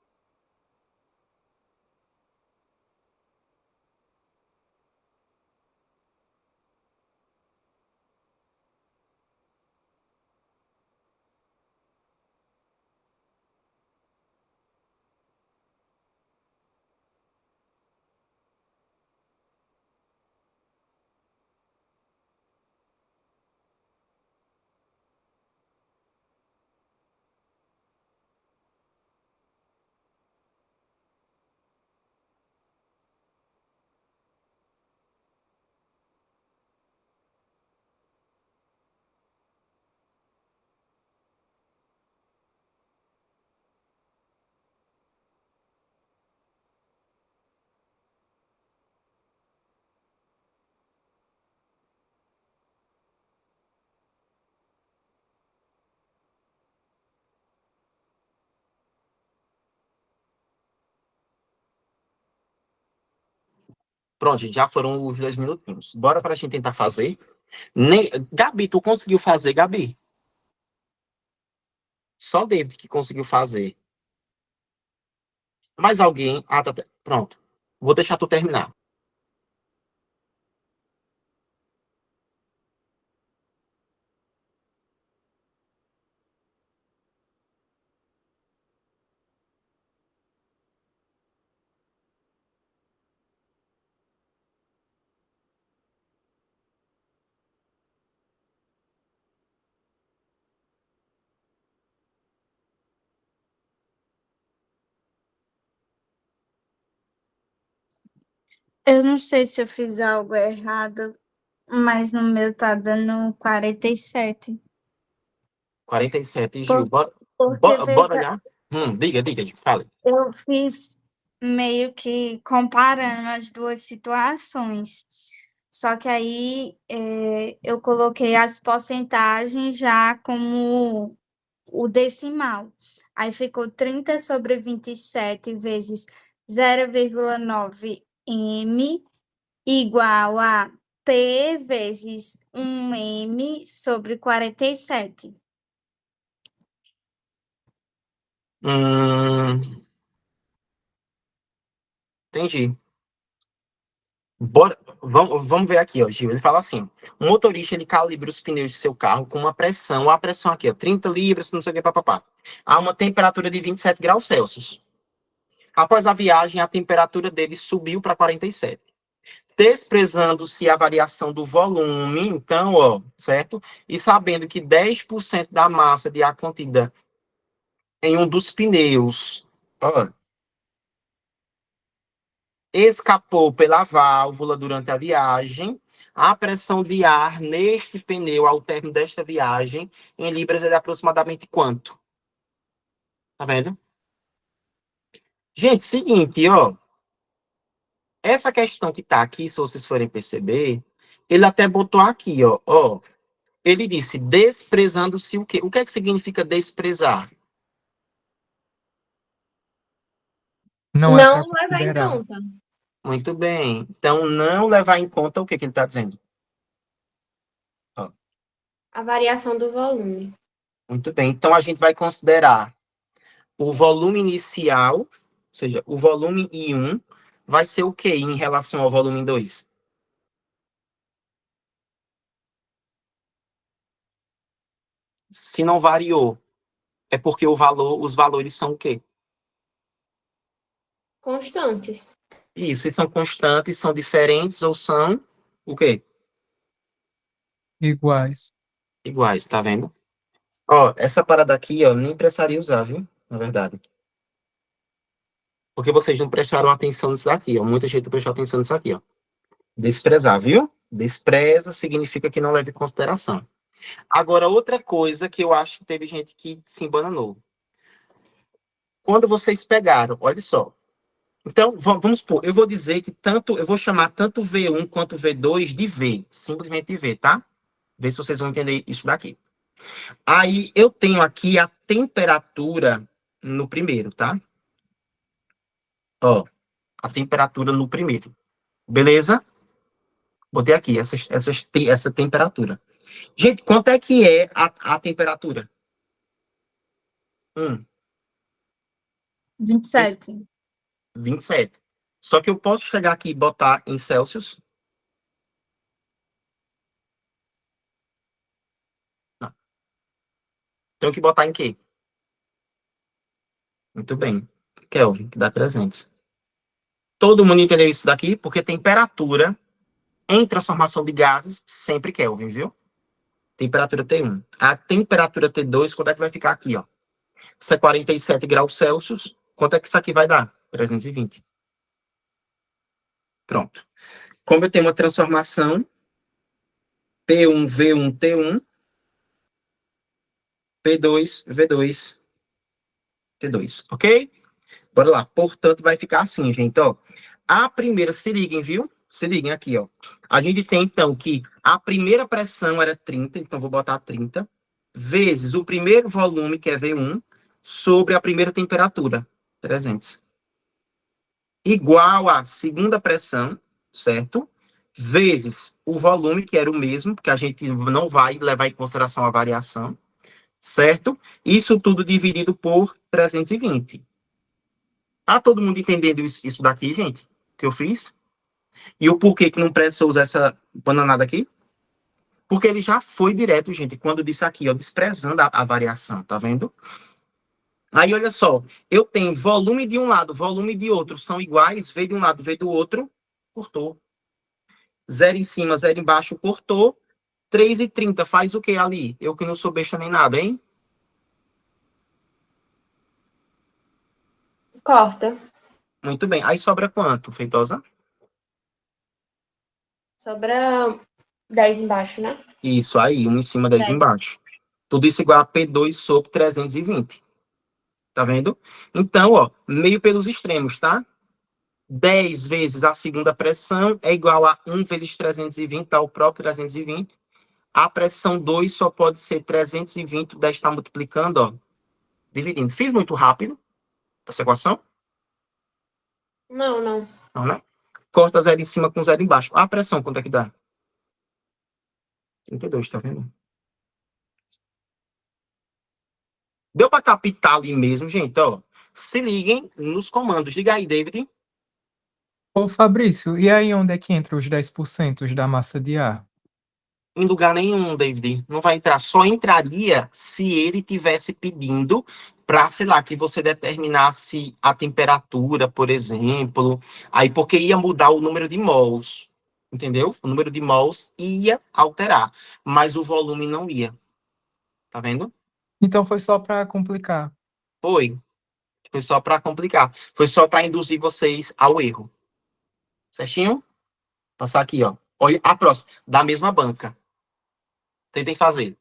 Pronto, gente, já foram os 2 minutinhos. Bora para a gente tentar fazer. Gabi, tu conseguiu fazer, Gabi? Só o David que conseguiu fazer. Mais alguém? Ah, tá. Pronto. Vou deixar tu terminar. Eu não sei se eu fiz algo errado, mas no meu tá dando 47. 47, Gil. Por- Bora, Porque, bora veja, olhar? Diga, Gil, fale. eu fiz meio que comparando as duas situações. Só que aí eu coloquei as porcentagens já como o decimal. Aí ficou 30/27 vezes 0,9 m igual a P vezes 1 m/47. Hum, entendi. Bora, vamos ver aqui, ó, Gil. Ele fala assim: o motorista ele calibra os pneus de seu carro com uma pressão, a pressão aqui, ó, 30 libras, não sei o que, papapá, a uma temperatura de 27 graus Celsius. Após a viagem, a temperatura dele subiu para 47. Desprezando-se a variação do volume, então, ó, certo? E sabendo que 10% da massa de ar contida em um dos pneus, ó, escapou pela válvula durante a viagem, a pressão de ar neste pneu ao término desta viagem, em libras, é de aproximadamente quanto? Tá vendo? Gente, seguinte, ó. Essa questão que tá aqui, se vocês forem perceber, ele até botou aqui, ó. Ele disse, desprezando-se o quê? O que é que significa desprezar? Não é para Não levar em considerar. conta. Muito bem. Então, não levar em conta o que, que ele está dizendo. Ó, A variação do volume. muito bem. Então, a gente vai considerar o volume inicial, ou seja, o volume I1, vai ser o quê em relação ao volume 2? Se não variou, é porque os valores são o quê? Constantes. Isso, se são constantes, são diferentes ou são o quê? Iguais. Iguais, tá vendo? Ó, essa parada aqui, ó, nem precisaria usar, viu? Na verdade. Porque vocês não prestaram atenção nisso daqui, ó. Muita gente não prestou atenção nisso aqui, ó. Desprezar, viu? Despreza significa que não leva em consideração. Agora, outra coisa que eu acho que teve gente que se embananou. Quando vocês pegaram, olha só. Então, vamos supor, eu vou dizer que eu vou chamar tanto V1 quanto V2 de V, simplesmente de V, tá? Ver se vocês vão entender isso daqui. Aí eu tenho aqui a temperatura no primeiro, tá? Ó, a temperatura no primeiro. Beleza? Botei aqui essa temperatura. Gente, quanto é que é a temperatura? 27. 27. Só que eu posso chegar aqui e botar em Celsius? Não. Tenho que botar em quê? Muito bem. Kelvin, que dá 300. Todo mundo entendeu isso daqui? Porque temperatura em transformação de gases sempre Kelvin, viu? Temperatura T1. A temperatura T2, quanto é que vai ficar aqui, ó? Isso é 47 graus Celsius. Quanto é que isso aqui vai dar? 320. Pronto. Como eu tenho uma transformação P1, V1, T1, P2, V2, T2, ok? Bora lá. Portanto, vai ficar assim, gente, ó. A primeira, se liguem, viu? Se liguem aqui, ó. A gente tem, então, que a primeira pressão era 30, então vou botar 30, vezes o primeiro volume, que é V1, sobre a primeira temperatura, 300. Igual à segunda pressão, certo? Vezes o volume, que era o mesmo, porque a gente não vai levar em consideração a variação, certo? Isso tudo dividido por 320. Tá todo mundo entendendo isso daqui, gente? Que eu fiz? E o porquê que não precisa usar essa bananada aqui? Porque ele já foi direto, gente, quando disse aqui, ó, desprezando a variação, tá vendo? Aí, olha só, eu tenho volume de um lado, volume de outro, são iguais, V de um lado, V do outro, cortou. Zero em cima, zero embaixo, cortou. 3,30 faz o que ali? Eu que não sou besta nem nada, hein? Corta. Muito bem. Aí sobra quanto, Feitosa? Sobra 10 embaixo, né? Isso aí, 1 em cima, 10 embaixo. Tudo isso igual a P2 sobre 320. Tá vendo? Então, ó, meio pelos extremos, tá? 10 vezes a segunda pressão é igual a 1 vezes 320, tá? O próprio 320. A pressão 2 só pode ser 320, o 10 está multiplicando, ó, dividindo. Fiz muito rápido essa equação? Não, não. Não, né? Corta 0 em cima com 0 embaixo. A pressão, quanto é que dá? 32, tá vendo? Deu para captar ali mesmo, gente, ó. Se liguem nos comandos. Liga aí, David. Ô, Fabrício, e aí onde é que entra os 10% da massa de ar? Em lugar nenhum, David. Não vai entrar. Só entraria se ele tivesse pedindo para, sei lá, que você determinasse a temperatura, por exemplo. Aí, porque ia mudar o número de mols. Entendeu? O número de mols ia alterar, mas o volume não ia. Tá vendo? Então foi só para complicar. Foi. Foi só para complicar. Foi só para induzir vocês ao erro. Certinho? Passar aqui, ó. Olha a próxima. Da mesma banca. Tentem fazer.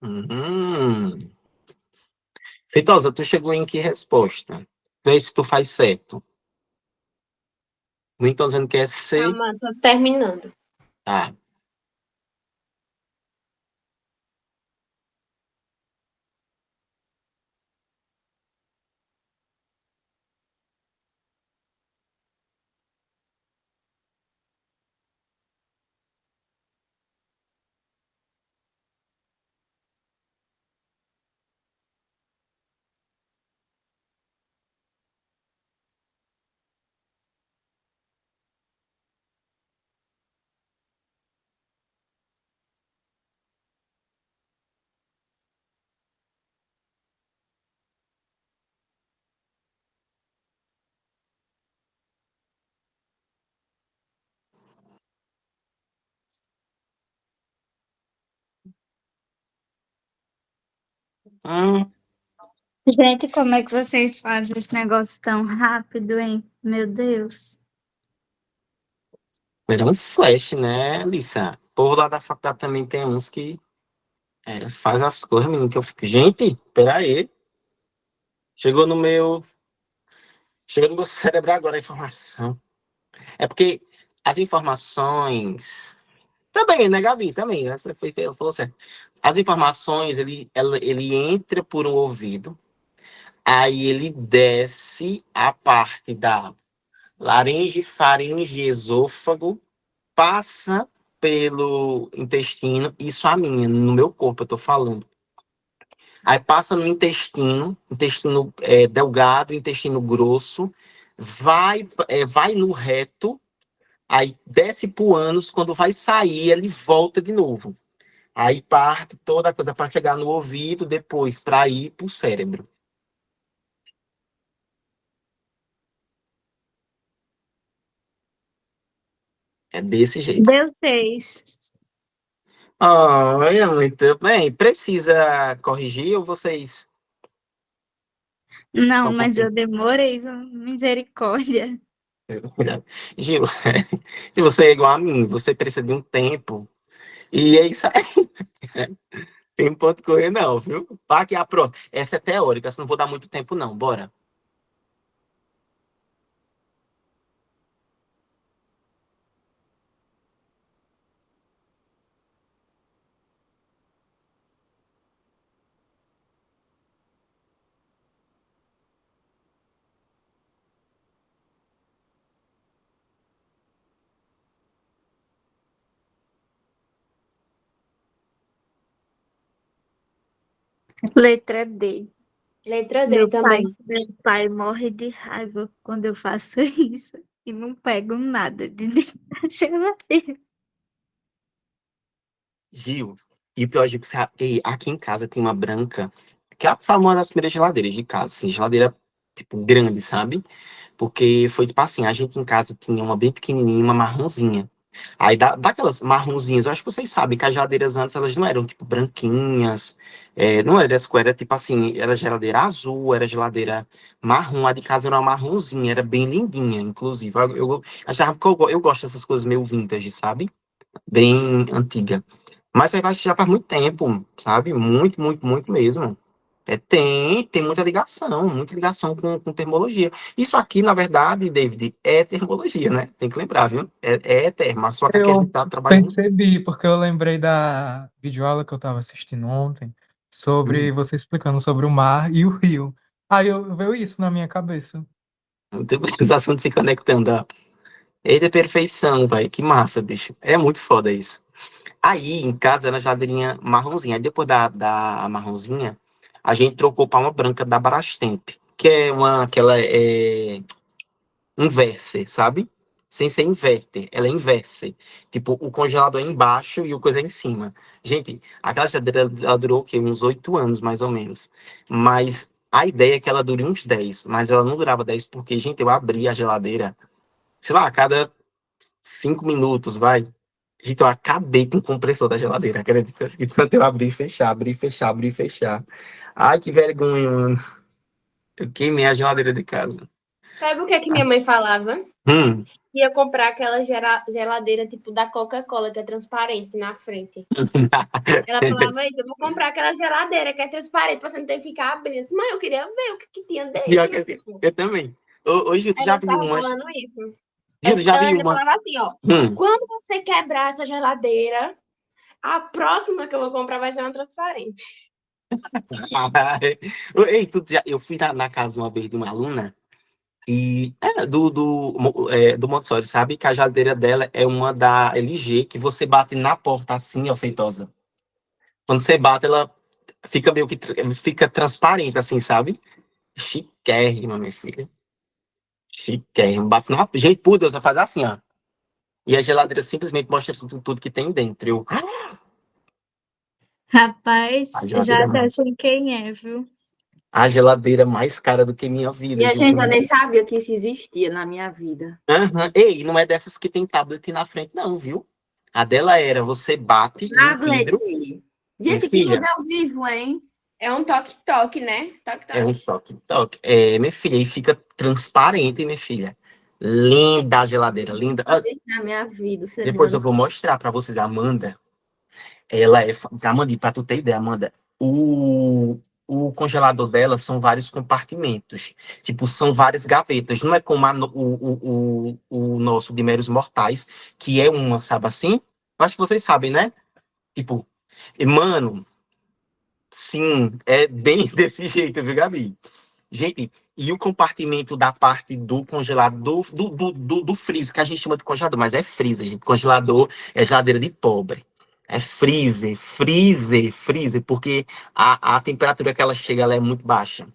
Hum. Feitosa, tu chegou em que resposta? Vê se tu faz certo. Não estou dizendo que é C. Calma, tô terminando. Ah, hum, Gente, como é que vocês fazem esse negócio tão rápido, hein? Meu Deus. Era um flash, né, Alissa? O povo lá da faculdade também tem uns que faz as coisas, menino, que eu fico, gente, peraí. Chegou no meu, chegou no meu cérebro agora a informação. É porque as informações. Também, né, Gabi? Também. Essa foi, ela falou certo. As informações, ele entra por um ouvido, aí ele desce a parte da laringe, faringe, esôfago, passa pelo intestino, isso a minha, no meu corpo, eu tô falando. Aí passa no intestino, intestino delgado, intestino grosso, vai no reto, aí desce pro ânus, quando vai sair, ele volta de novo. Aí parte toda a coisa para chegar no ouvido, depois para ir pro cérebro. É desse jeito. Deu 6. Olha, muito bem. Precisa corrigir ou vocês Não, estão mas eu conseguindo? demorei, viu? Misericórdia. Gil, Gil, você é igual a mim, você precisa de um tempo. E é isso aí. Tem ponto correr, não, viu? Pá, que a prova. Essa é teórica, essa não vou dar muito tempo, não. Bora. Letra D. Letra D também. Meu pai morre de raiva quando eu faço isso e não pego nada de dentro da geladeira. Gil, e o pior é que aqui em casa tem uma branca, que é uma das primeiras geladeiras de casa, assim, geladeira, tipo, grande, sabe? Porque foi tipo assim, a gente em casa tinha uma bem pequenininha, uma marronzinha. Aí daquelas marronzinhas, eu acho que vocês sabem que as geladeiras antes elas não eram tipo branquinhas, não era essa cor, era tipo assim, era geladeira azul, era geladeira marrom, a de casa era uma marronzinha, era bem lindinha, inclusive. Eu achava que eu gosto dessas coisas meio vintage, sabe? Bem antiga. Mas eu acho que já faz muito tempo, sabe? Muito, muito, muito mesmo. Tem muita ligação com termologia. Isso aqui, na verdade, David, é termologia, né? Tem que lembrar, viu? É termo, só que aqui a gente Eu tá trabalhando. percebi, porque eu lembrei da videoaula que eu estava assistindo ontem, sobre Hum, você explicando sobre o mar e o rio. Aí eu veio isso na minha cabeça. Muita sensação de se conectando, ó. Eita perfeição, vai. Que massa, bicho. É muito foda isso. Aí, em casa, era a geladeirinha marronzinha. Aí, depois da marronzinha, a gente trocou para uma branca da Brastemp, que é aquela inverse, sabe? Sem ser inverter, ela é inverse. Tipo, o congelador é embaixo e o coisa é em cima. Gente, aquela geladeira ela durou o quê? Uns 8 anos, mais ou menos. Mas a ideia é que ela dure uns 10, mas ela não durava 10 porque, gente, eu abri a geladeira, sei lá, a cada 5 minutos, vai. Gente, eu acabei com o compressor da geladeira, acredita? E tanto eu abri e fechar, abrir e fechar, abrir e fechar. Ai, que vergonha, mano. Eu queimei a geladeira de casa. Sabe o que é que minha mãe falava? Hum. Ia comprar aquela geladeira tipo da Coca-Cola, que é transparente na frente. Ela falava isso, eu vou comprar aquela geladeira que é transparente, pra você não ter que ficar abrindo. Eu disse, mãe, eu queria ver o que tinha Pior dentro. que eu também. Ô, Gil, tu já Ela viu ficava umas. falando isso. Gil, tu já Ela viu ainda uma. falava assim, ó. Hum. Quando você quebrar essa geladeira, a próxima que eu vou comprar vai ser uma transparente. Ei, eu fui na casa uma vez de uma aluna e do Montessori, sabe? Que a geladeira dela é uma da LG que você bate na porta assim, ó, feitosa. Quando você bate, ela fica meio que fica transparente, assim, sabe? Chiquérrima, minha filha. Chiquérrima. Bate na. Gente, por Deus, vai fazer assim, ó. E a geladeira simplesmente mostra tudo que tem dentro. A Rapaz, já geladeira até mais. sei quem é, viu? A geladeira mais cara do que minha E vida, a juro por gente nem Deus. sabia que isso existia na minha vida. Aham. Ei, não é dessas que tem tablet na frente, não, viu? A dela era, você bate e o Tablet. vidro, minha Gente, que filha, modelo vivo, hein? É um toque-toque, né? é um Toque-toque. toque-toque. É, minha filha, e fica transparente, minha filha. Linda a geladeira, linda. Ah, Isso na minha vida, o ser depois eu humano. vou mostrar pra vocês. A Amanda, ela é. Amanda, pra tu ter ideia, Amanda, o congelador dela são vários compartimentos. Tipo, são várias gavetas. Não é como o nosso de meros mortais, que é uma, sabe assim? Acho que vocês sabem, né? Tipo, mano, sim, é bem desse jeito, viu, Gabi? Gente, e o compartimento da parte do congelador, do freezer, que a gente chama de congelador, mas é freezer, gente. Congelador é geladeira de pobre. É freezer, freezer, freezer, porque a temperatura que ela chega, ela é muito baixa.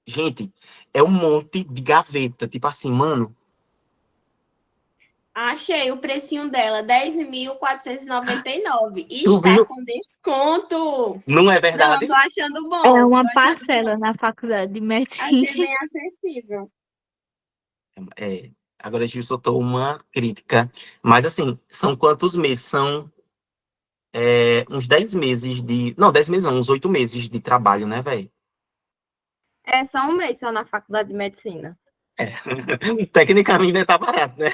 Gente, é um monte de gaveta, tipo assim, mano. Achei o precinho dela, 10.499. Tu Está viu? com desconto. Não é Não, eu verdade? tô achando É bom. uma Tô achando parcela bom. na faculdade de medicina. Achei bem acessível. É. Agora eu soltou uma crítica. Mas assim, são quantos meses? São uns 10 meses de. Não, 10 meses não, uns 8 meses de trabalho, né, velho? É só um mês só na faculdade de medicina. Tecnicamente ainda tá barato, né?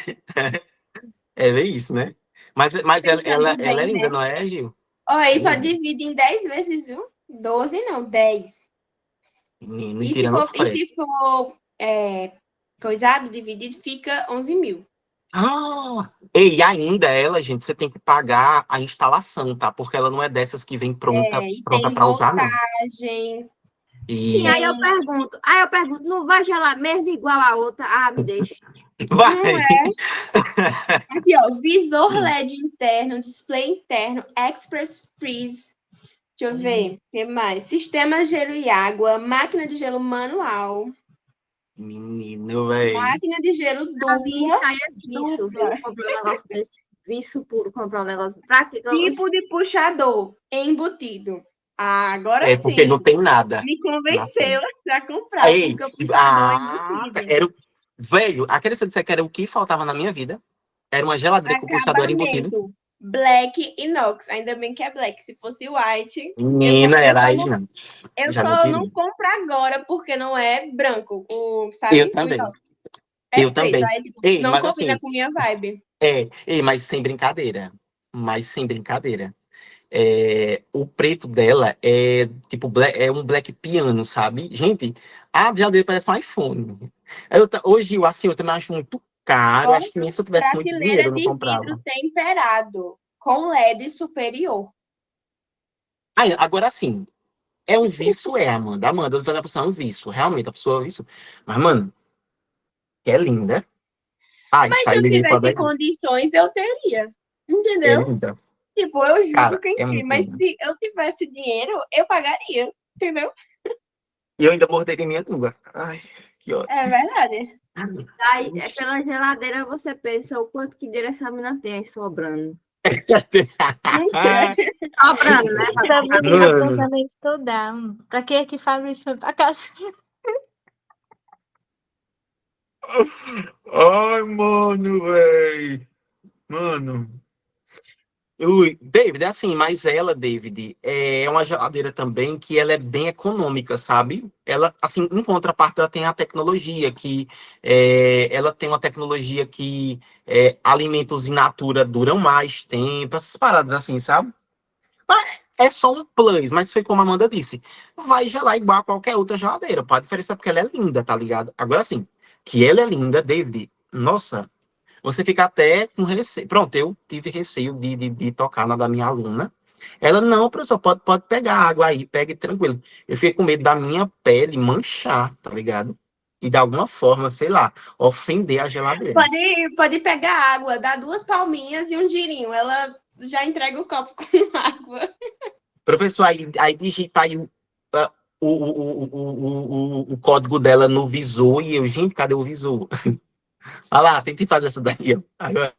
É bem isso, né? Mas ela, ela, Pensando ela é bem, linda, né? não é, Gil? Ó, É aí só linda. divide em 10 vezes, viu? 12 não, 10. Menino, e E se tirando o for, e frete. se for coisado, dividido, fica 11.000. Ah! E ainda ela, gente, você tem que pagar a instalação, tá? Porque ela não é dessas que vem pronta, E pronta tem para usar, não. voltagem, Sim, Isso. aí eu pergunto, não vai gelar mesmo igual a outra? Ah, me deixa. não Vai! é. Aqui, ó, visor LED interno, display interno, Express Freeze. Deixa eu ver, o que mais? Sistema gelo e água, máquina de gelo manual, Menino, velho. máquina de gelo Isso dupla, aí é vício, viu? dupla. Comprar um negócio desse. Vício puro, comprar um negócio. Pra que que eu... Tipo de puxador embutido. Ah, agora É porque sim, não tem nada me na convenceu frente. a comprar, Aí, porque o tipo, puxador é embutido. era o. Velho, aquele se eu disser que era o que faltava na minha vida. Era uma geladeira com puxador embutido. Acabamento, black inox. Ainda bem que é black. Se fosse white, Menina, eu era só aí, não, não. eu Já não só não queria. compro agora porque não é branco, Eu sabe? O também. inox é Eu preto. também. Aí, tipo, Ei, não mas combina assim, com minha vibe. mas sem brincadeira. Mas sem brincadeira. O preto dela é tipo é um black piano, sabe? Gente, a geladeira parece um iPhone. Hoje, assim, eu também acho muito caro. Acho que nem se eu tivesse muito dinheiro Prateleira eu não de vidro comprava. temperado com LED superior. Aí, agora sim, é um vício, Amanda. Amanda, eu não falei pra pessoa, é um vício. Realmente, a pessoa é um vício. Mas, mano, é linda. Ai, Mas se sai eu liguei pra tivesse dar. condições, eu teria. É Entendeu? linda. Tipo, eu julgo Cara, quem é tem, muito mas linda. se eu tivesse dinheiro, eu pagaria. Entendeu? E eu ainda morderia minha língua. Ai, que É ótimo. verdade. Aí, pela geladeira, você pensa o quanto que dinheiro essa menina tem aí sobrando. Sobrando, né? Da menina Mano. pensando em estudar. Pra que que Fabrício foi pra casa? Ai, mano, véi. Mano. Ui, David, é assim, mas ela, David, é uma geladeira também que ela é bem econômica, sabe? Ela, assim, em contraparte, ela tem a tecnologia ela tem uma tecnologia que alimentos in natura duram mais tempo, essas paradas assim, sabe? Mas é só um plus, mas foi como a Amanda disse, vai gelar igual a qualquer outra geladeira, pode diferença é porque ela é linda, tá ligado? Agora sim, que ela é linda, David, nossa. Você fica até com receio. Pronto, eu tive receio de tocar na da minha aluna. Ela, não, professor, pode pegar água aí, pegue tranquilo. Eu fiquei com medo da minha pele manchar, tá ligado? E de alguma forma, sei lá, ofender a geladeira. Pode pegar água, dar 2 palminhas e um girinho. Ela já entrega o copo com água. Professor, aí digita aí o código dela no visor e eu, gente, cadê o visor? Olha lá, tentei fazer essa daí, ó. Agora,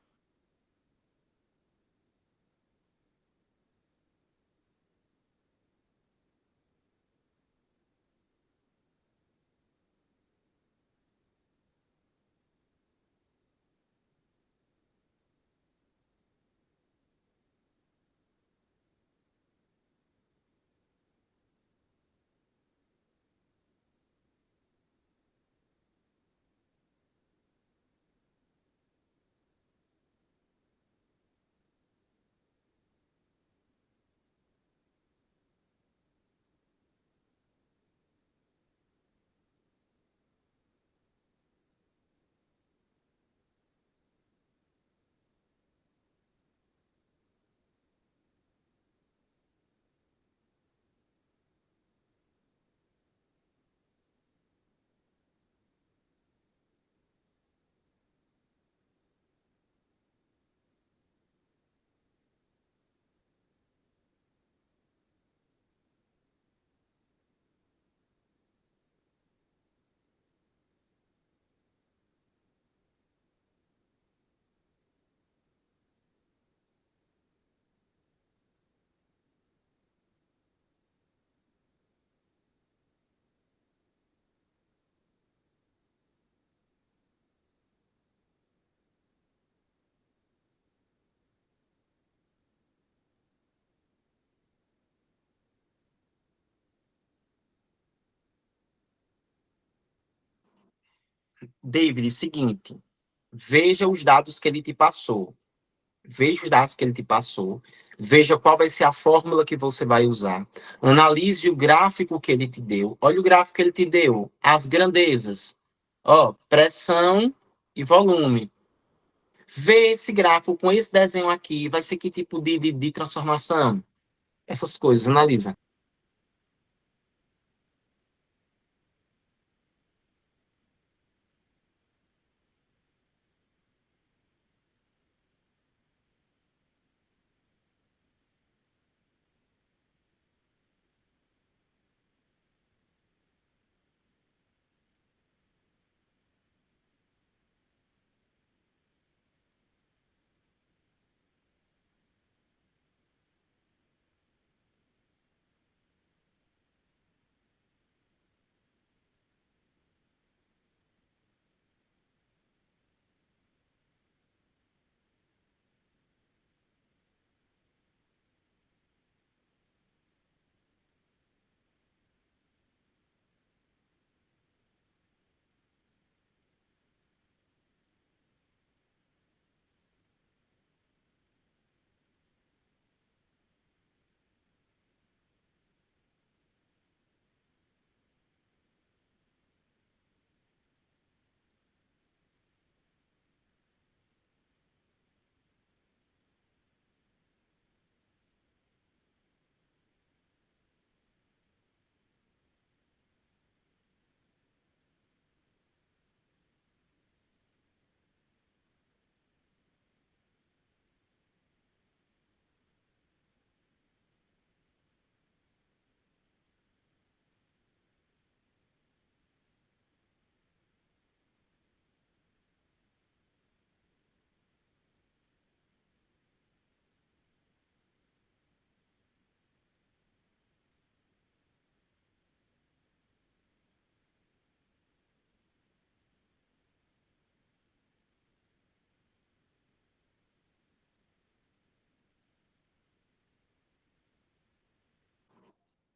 David, seguinte, veja os dados que ele te passou. Veja os dados que ele te passou. Veja qual vai ser a fórmula que você vai usar. Analise o gráfico que ele te deu. Olha o gráfico que ele te deu. As grandezas. Ó, pressão e volume. Vê esse gráfico com esse desenho aqui. Vai ser que tipo de transformação? Essas coisas, analisa.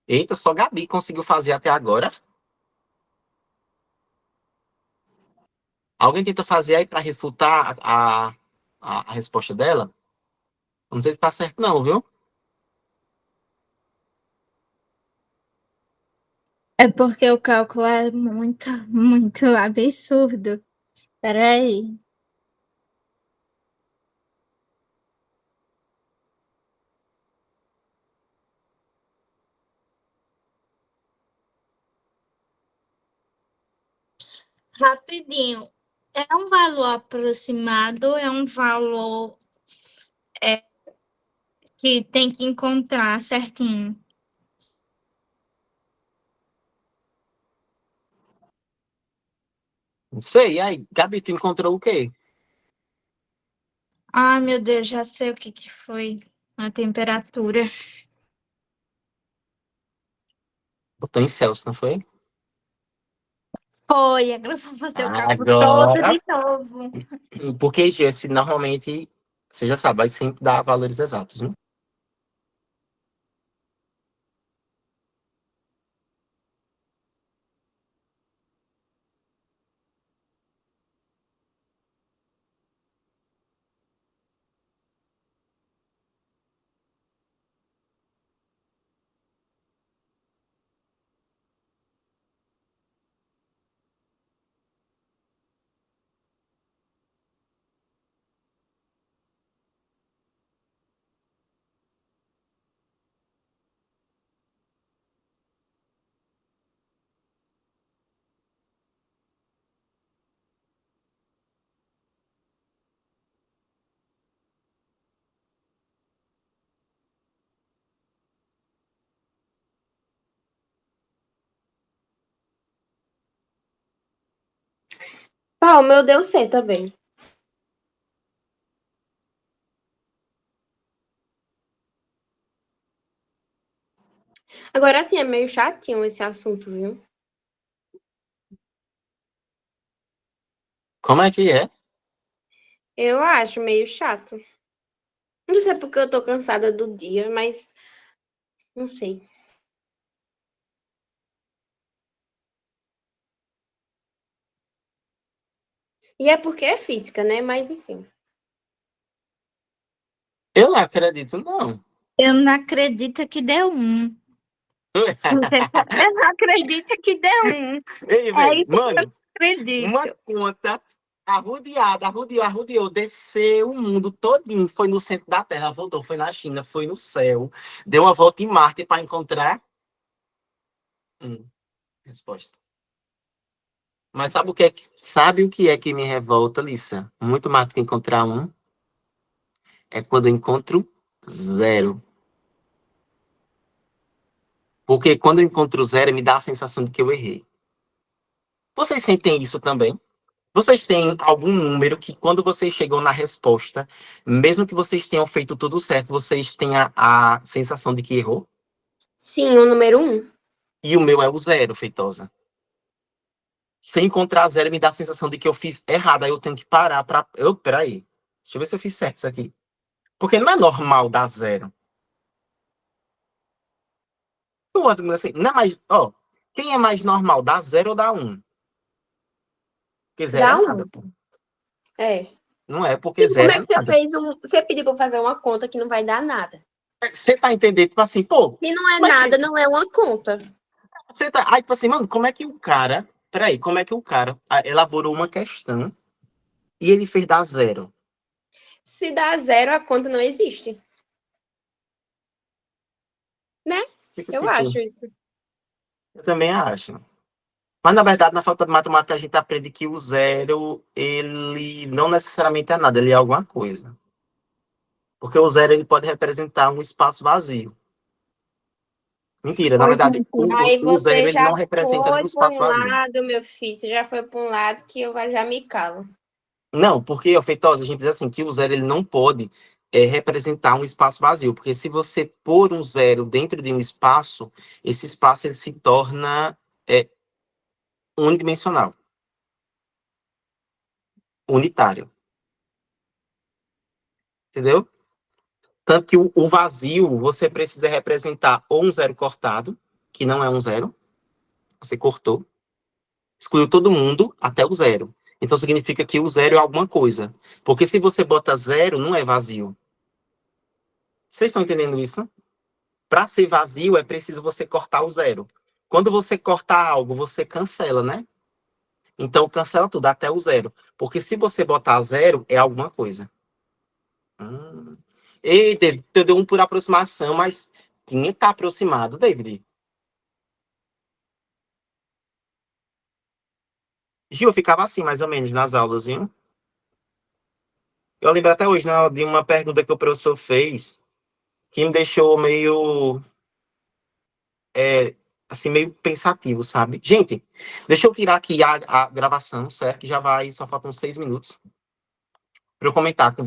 Eita, só Gabi conseguiu fazer até agora. Alguém tenta fazer aí para refutar a resposta dela? Não sei se está certo, não, viu? É porque o cálculo é muito, muito absurdo. Peraí. Rapidinho. É um valor aproximado, é um valor é, que tem que encontrar certinho. Não sei. E aí, Gabi, tu encontrou o quê? Ai, meu Deus, já sei o que foi a temperatura. Botou em Celsius, não foi? Foi, agora eu vou fazer o cálculo todo Agora. de novo. Porque, Jesse, normalmente, você já sabe, vai sempre dar valores exatos, né? Ah, o meu deu C também. Agora sim, é meio chatinho esse assunto, viu? Como é que é? Eu acho meio chato. Não sei porque eu tô cansada do dia, mas não sei. E é porque é física, né? Mas enfim. Eu não acredito, não. Eu não acredito que deu um. Eu não acredito que deu um. Ei, É velho, isso que eu mano, uma acredito. conta arrodeou, desceu o mundo todinho, foi no centro da Terra, voltou, foi na China, foi no céu, deu uma volta em Marte para encontrar. Resposta. Mas sabe o que é que me revolta, Lissa? Muito mais do que encontrar um, é quando eu encontro zero. Porque quando eu encontro zero, me dá a sensação de que eu errei. Vocês sentem isso também? Vocês têm algum número que, quando vocês chegam na resposta, mesmo que vocês tenham feito tudo certo, vocês têm a sensação de que errou? Sim, o número 1. E o meu é o zero, Feitosa. Se encontrar zero, me dá a sensação de que eu fiz errado. Aí eu tenho que parar para. Peraí. Deixa eu ver se eu fiz certo isso aqui. Porque não é normal dar zero. O outro, assim, não é mais. Ó, quem é mais normal, dar zero ou dar um? Porque zero Dá é 1. nada, pô. É. Não é porque Tipo, como zero é é que você nada. fez um. Você pediu pra fazer uma conta que não vai dar nada. Você tá entendendo? Tipo assim, pô. Se não é Como é nada, que... não é uma conta. Você tá. Aí, tipo assim, mano, como é que o cara. Peraí, como é que o cara elaborou uma questão e ele fez dar zero? Se dá 0, a conta não existe. Né? Fica, Eu tipo, acho isso. eu também acho. Mas, na verdade, na falta de matemática, a gente aprende que o zero, ele não necessariamente é nada, ele é alguma coisa. Porque o zero, ele pode representar um espaço vazio. Mentira, na Oi, verdade, Aí o zero, você ele já não representa nenhum foi para espaço um vazio. lado, meu filho. Você já foi para um lado que eu já me calo. Não, porque, ó, Feitosa, a gente diz assim, que o zero, ele não pode representar um espaço vazio. Porque se você pôr um zero dentro de um espaço, esse espaço, ele se torna unidimensional. Unitário. Entendeu? Tanto que o vazio, você precisa representar ou um zero cortado, que não é um zero, você cortou, excluiu todo mundo até o zero. Então significa que o zero é alguma coisa. Porque se você bota zero, não é vazio. Vocês estão entendendo isso? Para ser vazio, é preciso você cortar o zero. Quando você cortar algo, você cancela, né? Então cancela tudo, até o zero. Porque se você botar zero, é alguma coisa. Ei, David, eu dei um por aproximação, mas tinha que estar aproximado, David. Gil, eu ficava assim, mais ou menos, nas aulas, viu? Eu lembro até hoje, né, de uma pergunta que o professor fez, que me deixou meio, assim, meio pensativo, sabe? Gente, deixa eu tirar aqui a gravação, certo? Que já vai, só faltam 6 minutos, para eu comentar com